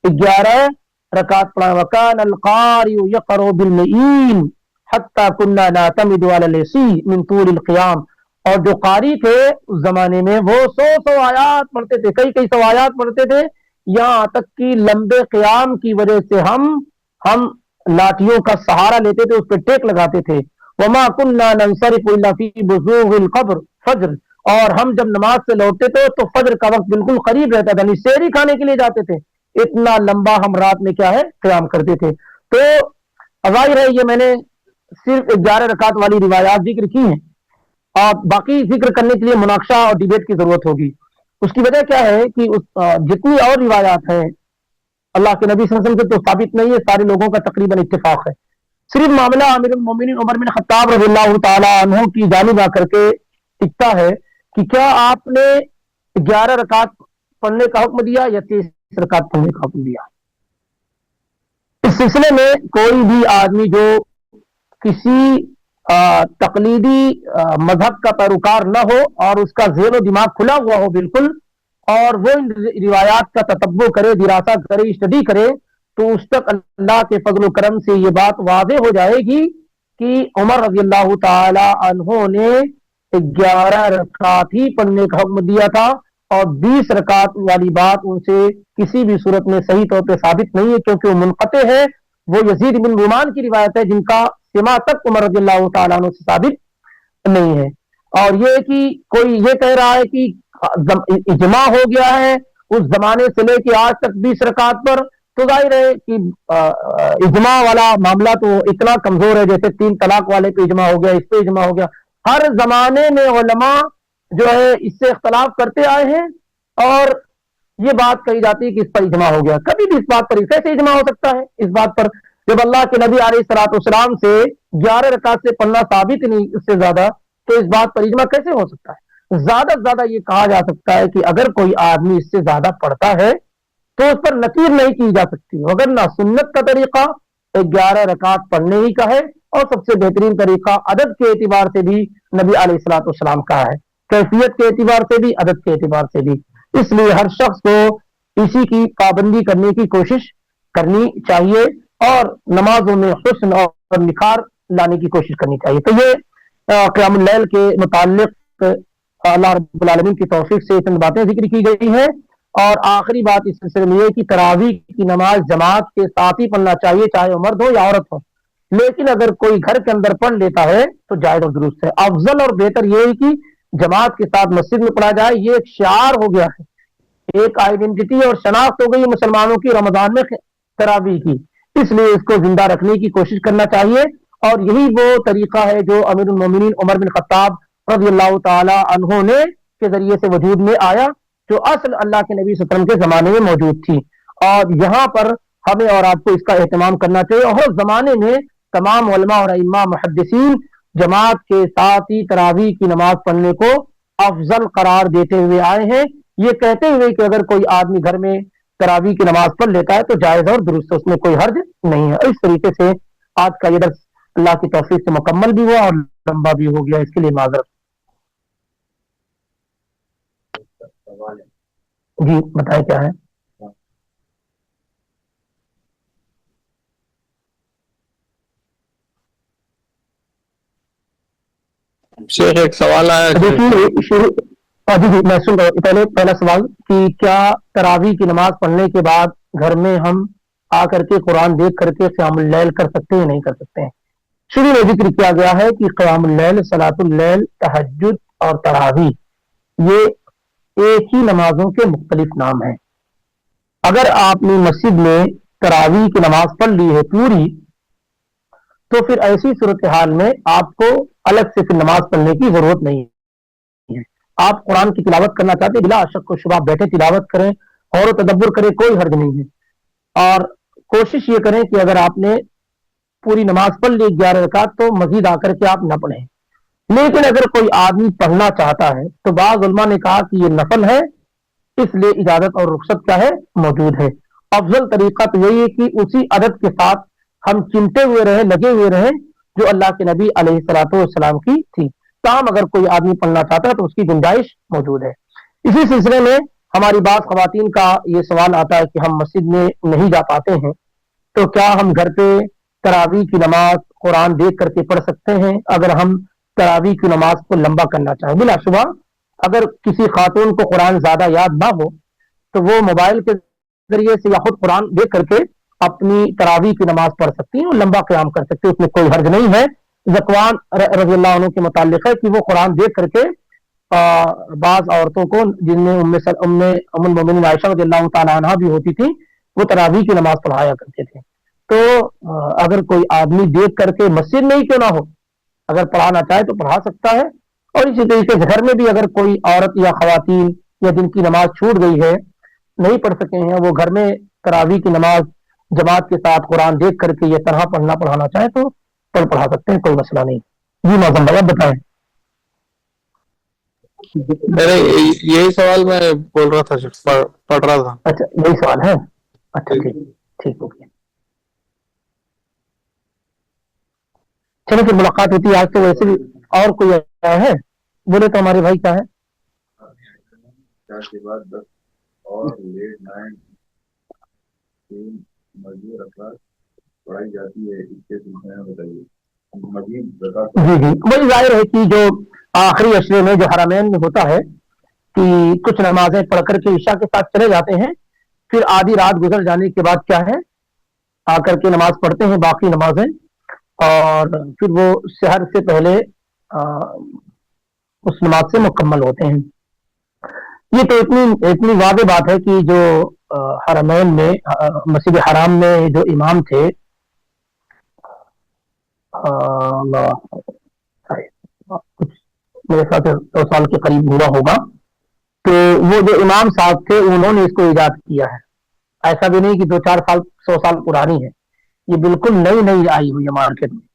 11 رکعت پڑھائیں۔ وکان القارئ یقرأ بالمئین حتی کنا نعتمد علی الیسیر من طول القیام، اور جو قاری تھے اس زمانے میں وہ 100 آیات پڑھتے تھے، کئی سو آیات پڑھتے تھے، یہاں تک کہ لمبے قیام کی وجہ سے ہم لاٹھیوں کا سہارا لیتے تھے، اس پہ ٹیک لگاتے تھے۔ وما كنا ننصرف الا في بزوغ القبر فجر، اور ہم جب نماز سے لوٹتے تھے تو فجر کا وقت بالکل قریب رہتا تھا، سحری کھانے کے لیے جاتے تھے، اتنا لمبا ہم رات میں کیا ہے قیام کرتے تھے۔ تو ظاہر ہے یہ میں نے صرف 11 رکعت والی روایات ذکر کی ہیں، اور باقی ذکر کرنے کے لیے مناقشہ اور ڈیبیٹ کی ضرورت ہوگی۔ اس کی وجہ کیا ہے کہ جتنی اور روایات ہیں اللہ کے نبی صلی اللہ علیہ وسلم سے تو ثابت نہیں ہے، سارے لوگوں کا تقریباً اتفاق ہے، صرف معاملہ امیر المومنین عمر بن خطاب رضی اللہ تعالی عنہ کی جانب آ کر کے ٹکتا ہے کہ کیا آپ نے 11 رکعت پڑھنے کا حکم دیا یا 30 رکعت پڑھنے کا حکم دیا۔ اس سلسلے میں کوئی بھی آدمی جو کسی تقلیدی مذہب کا پیروکار نہ ہو اور اس کا ذہن و دماغ کھلا ہوا ہو بالکل، اور وہ ان روایات کا تتبع کرے، دراسہ کرے، اسٹڈی کرے، تو اس تک اللہ کے فضل و کرم سے یہ بات واضح ہو جائے گی کہ عمر رضی اللہ تعالی عنہ نے 11 رکعت ہی پڑھنے کا حکم دیا تھا، اور 20 رکعت والی بات ان سے کسی بھی صورت میں صحیح طور پہ ثابت نہیں ہے، کیونکہ وہ منقطع ہے، وہ یزید بن رومان کی روایت ہے جن کا سما تک عمر رضی اللہ تعالیٰ عنہ سے ثابت نہیں ہے۔ اور یہ کہ کوئی یہ کہہ رہا ہے کہ اجماع ہو گیا ہے اس زمانے سے لے کے آج تک 20 رکعت پر، تو ظاہر ہے کہ اجماع والا معاملہ تو اتنا کمزور ہے، جیسے 3 طلاق والے پہ اجماع ہو گیا، اس پہ اجماع ہو گیا، ہر زمانے میں علماء جو ہے اس سے اختلاف کرتے آئے ہیں، اور یہ بات کہی جاتی ہے کہ اس پر اجماع ہو گیا۔ کبھی بھی اس بات پر کیسے اجماع ہو سکتا ہے اس بات پر، جب اللہ کے نبی علیہ الصلوۃ والسلام سے 11 رکعت سے پڑھنا ثابت نہیں اس سے زیادہ، تو اس بات پر اجماع کیسے ہو سکتا ہے؟ زیادہ سے زیادہ یہ کہا جا سکتا ہے کہ اگر کوئی آدمی اس سے زیادہ پڑھتا ہے تو اس پر نکیر نہیں کی جا سکتی، مگر نہ سنت کا طریقہ 11 رکعت پڑھنے ہی کا ہے، اور سب سے بہترین طریقہ عدد کے اعتبار سے بھی نبی علیہ الصلوۃ والسلام کا ہے، کیفیت کے اعتبار سے بھی، عدد کے اعتبار سے بھی۔ اس لیے ہر شخص کو اسی کی پابندی کرنے کی کوشش کرنی چاہیے، اور نمازوں میں حسن اور نکھار لانے کی کوشش کرنی چاہیے۔ تو یہ قیام اللیل کے متعلق اللہ رب العالمین کی توفیق سے چند باتیں ذکر کی گئی ہیں، اور آخری بات اس سلسلے میں یہ کہ تراویح کی نماز جماعت کے ساتھ ہی پڑھنا چاہیے، چاہے وہ مرد ہو یا عورت ہو، لیکن اگر کوئی گھر کے اندر پڑھ لیتا ہے تو جائز اور درست ہے. افضل اور بہتر یہ ہے کہ جماعت کے ساتھ مسجد میں پڑھا جائے. یہ ایک شعار ہو گیا ہے, ایک آئیڈینٹی اور شناخت ہو گئی مسلمانوں کی رمضان میں تراویح کی, اس لیے اس کو زندہ رکھنے کی کوشش کرنا چاہیے. اور یہی وہ طریقہ ہے جو امیر المومنین عمر بن خطاب رضی اللہ تعالی عنہ نے کے ذریعے سے وجود میں آیا, جو اصل اللہ کے نبی صلی اللہ علیہ وسلم کے زمانے میں موجود تھی. اور یہاں پر ہمیں اور آپ کو اس کا اہتمام کرنا چاہیے. اور ہر زمانے میں تمام علماء اور ائمہ محدثین جماعت کے ساتھ ہی تراویح کی نماز پڑھنے کو افضل قرار دیتے ہوئے آئے ہیں, یہ کہتے ہوئے کہ اگر کوئی آدمی گھر میں تراویح کی نماز پڑھ لیتا ہے تو جائز اور درست, اس میں کوئی حرج نہیں ہے. اس طریقے سے آج کا یہ درس اللہ کی توفیق سے مکمل بھی ہوا اور لمبا بھی ہو گیا, اس کے لیے معذرت. جی بتائیں کیا ہے. شیخ ایک سوال آیا. دیکھیے جی میں سن رہا ہوں. پہلا سوال کہ کیا تراویح کی نماز پڑھنے کے بعد گھر میں ہم آ کر کے قرآن دیکھ کر کے قیام اللیل کر سکتے ہیں نہیں کر سکتے ہیں. شروع میں ذکر کیا گیا ہے کہ قیام اللیل, صلاۃ اللیل, تہجد اور تراویح یہ ایک ہی نمازوں کے مختلف نام ہیں. اگر آپ نے مسجد میں تراویح کی نماز پڑھ لی ہے پوری, تو پھر ایسی صورتحال میں آپ کو الگ سے پھر نماز پڑھنے کی ضرورت نہیں ہے. آپ قرآن کی تلاوت کرنا چاہتے ہیں, بلا شک و شبہ بیٹھے تلاوت کریں, غور و تدبر کریں, کوئی حرج نہیں ہے. اور کوشش یہ کریں کہ اگر آپ نے پوری نماز پڑھ لی 11 رکعت تو مزید آ کر کے آپ نہ پڑھیں. لیکن اگر کوئی آدمی پڑھنا چاہتا ہے تو بعض علماء نے کہا کہ یہ نفل ہے, اس لیے اجازت اور رخصت کیا ہے موجود ہے. افضل طریقہ تو یہی ہے کہ اسی عدد کے ساتھ ہم چمٹے ہوئے رہیں, لگے ہوئے رہیں جو اللہ کے نبی علیہ الصلوۃ والسلام کی تھی. تاہم اگر کوئی آدمی پڑھنا چاہتا ہے تو اس کی گنجائش موجود ہے. اسی سلسلے میں ہماری بعض خواتین کا یہ سوال آتا ہے کہ ہم مسجد میں نہیں جا پاتے ہیں, تو کیا ہم گھر پہ تراویح کی نماز قرآن دیکھ کر کے پڑھ سکتے ہیں اگر ہم تراویح کی نماز کو لمبا کرنا چاہیں. بلا شبہ اگر کسی خاتون کو قرآن زیادہ یاد نہ ہو تو وہ موبائل کے ذریعے سے یا خود قرآن دیکھ کر کے اپنی تراویح کی نماز پڑھ سکتی ہیں اور لمبا قیام کر سکتی ہیں, اس میں کوئی حرج نہیں ہے. ذکوان رضی اللہ عنہ کے متعلق ہے کہ وہ قرآن دیکھ کر کے بعض عورتوں کو, جن میں ام المومنین عائشہ رضی اللہ تعالی عنہا بھی ہوتی تھی, وہ تراویح کی نماز پڑھایا کرتے تھے. تو اگر کوئی آدمی دیکھ کر کے مسجد میں ہی کیوں نہ ہو اگر پڑھانا چاہے تو پڑھا سکتا ہے. اور اسی طریقے سے گھر میں بھی اگر کوئی عورت یا خواتین یا جن کی نماز چھوٹ گئی ہے, نہیں پڑھ سکے ہیں, وہ گھر میں تراویح کی نماز جماعت کے ساتھ قرآن دیکھ کر کے یہ طرح پڑھانا چاہے تو پڑھا سکتے ہیں, کوئی مسئلہ نہیں. جی معظم بھائی بتائیں. میرے یہی سوال میں بول رہا تھا, پڑھ رہا تھا. اچھا یہی سوال ہے. اچھا ٹھیک ٹھیک ہو گیا. چلو پھر ملاقات ہوتی ہے. آج تو ویسے بھی اور کوئی آیا ہے بولے تو ہمارے بھائی کیا ہے. جی جی وہی ظاہر ہے کہ جو آخری اشرے میں جو حرمین میں ہوتا ہے کہ کچھ نمازیں پڑھ کر کے عشاء کے ساتھ چلے جاتے ہیں, پھر آدھی رات گزر جانے کے بعد کیا ہے آ کر کے نماز پڑھتے ہیں باقی نمازیں, اور پھر وہ سحر سے پہلے اس نماز سے مکمل ہوتے ہیں. یہ تو اتنی واضح بات ہے کہ جو حرمین میں مسجد حرام میں جو امام تھے, میرے ساتھ 100 سال کے قریب ہوا ہوگا, تو وہ جو امام صاحب تھے انہوں نے اس کو ایجاد کیا ہے. ایسا بھی نہیں کہ 2-4 سال 100 سال پرانی ہے, یہ بالکل نئی آئی ہوئی ہے مارکیٹ میں,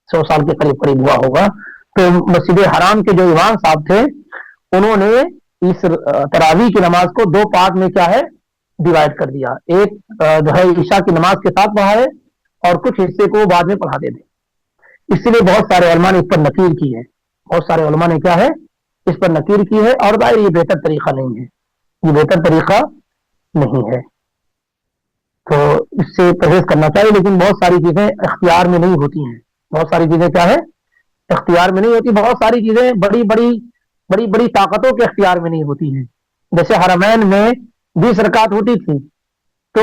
100 سال کے قریب ہوا ہوگا. تو مسجد حرام کے جو امام صاحب تھے انہوں نے اس تراویح کی نماز کو 2 پارٹ میں کیا ہے ڈیوائڈ کر دیا. ایک جو ہے عشاء کی نماز کے ساتھ پڑھائے اور کچھ حصے کو بعد میں پڑھاتے تھے. اس لیے بہت سارے علماء نے اس پر نکیر کی ہے, بہت سارے علماء نے کیا ہے اس پر نکیر کی ہے. اور ظاہر یہ بہتر طریقہ نہیں ہے, یہ بہتر طریقہ نہیں ہے, تو اس سے پرہیز کرنا چاہیے. لیکن بہت ساری چیزیں اختیار میں نہیں ہوتی ہیں, بہت ساری چیزیں کیا ہے اختیار میں نہیں ہوتی, بہت ساری چیزیں بڑی طاقتوں کے اختیار میں نہیں ہوتی ہیں. جیسے حرمین میں 20 رکعت ہوتی تھی, تو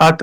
8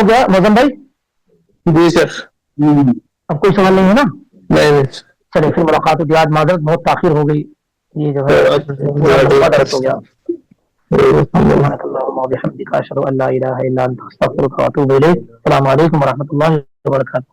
ہو گیا موزم بھائی؟ جی سر. اب کوئی سوال نہیں ہے نا؟ نہیں چلے پھر ملاقات ہوگی. آج معذرت بہت تاخیر ہو گئی، یہ جو ہے پورا مسئلہ درس ہو گیا. سبحانك اللهم وبحمدك اشهد ان لا اله الا انت استغفرك واتوب اليك. السلام علیکم ورحمۃ اللہ وبرکاتہ.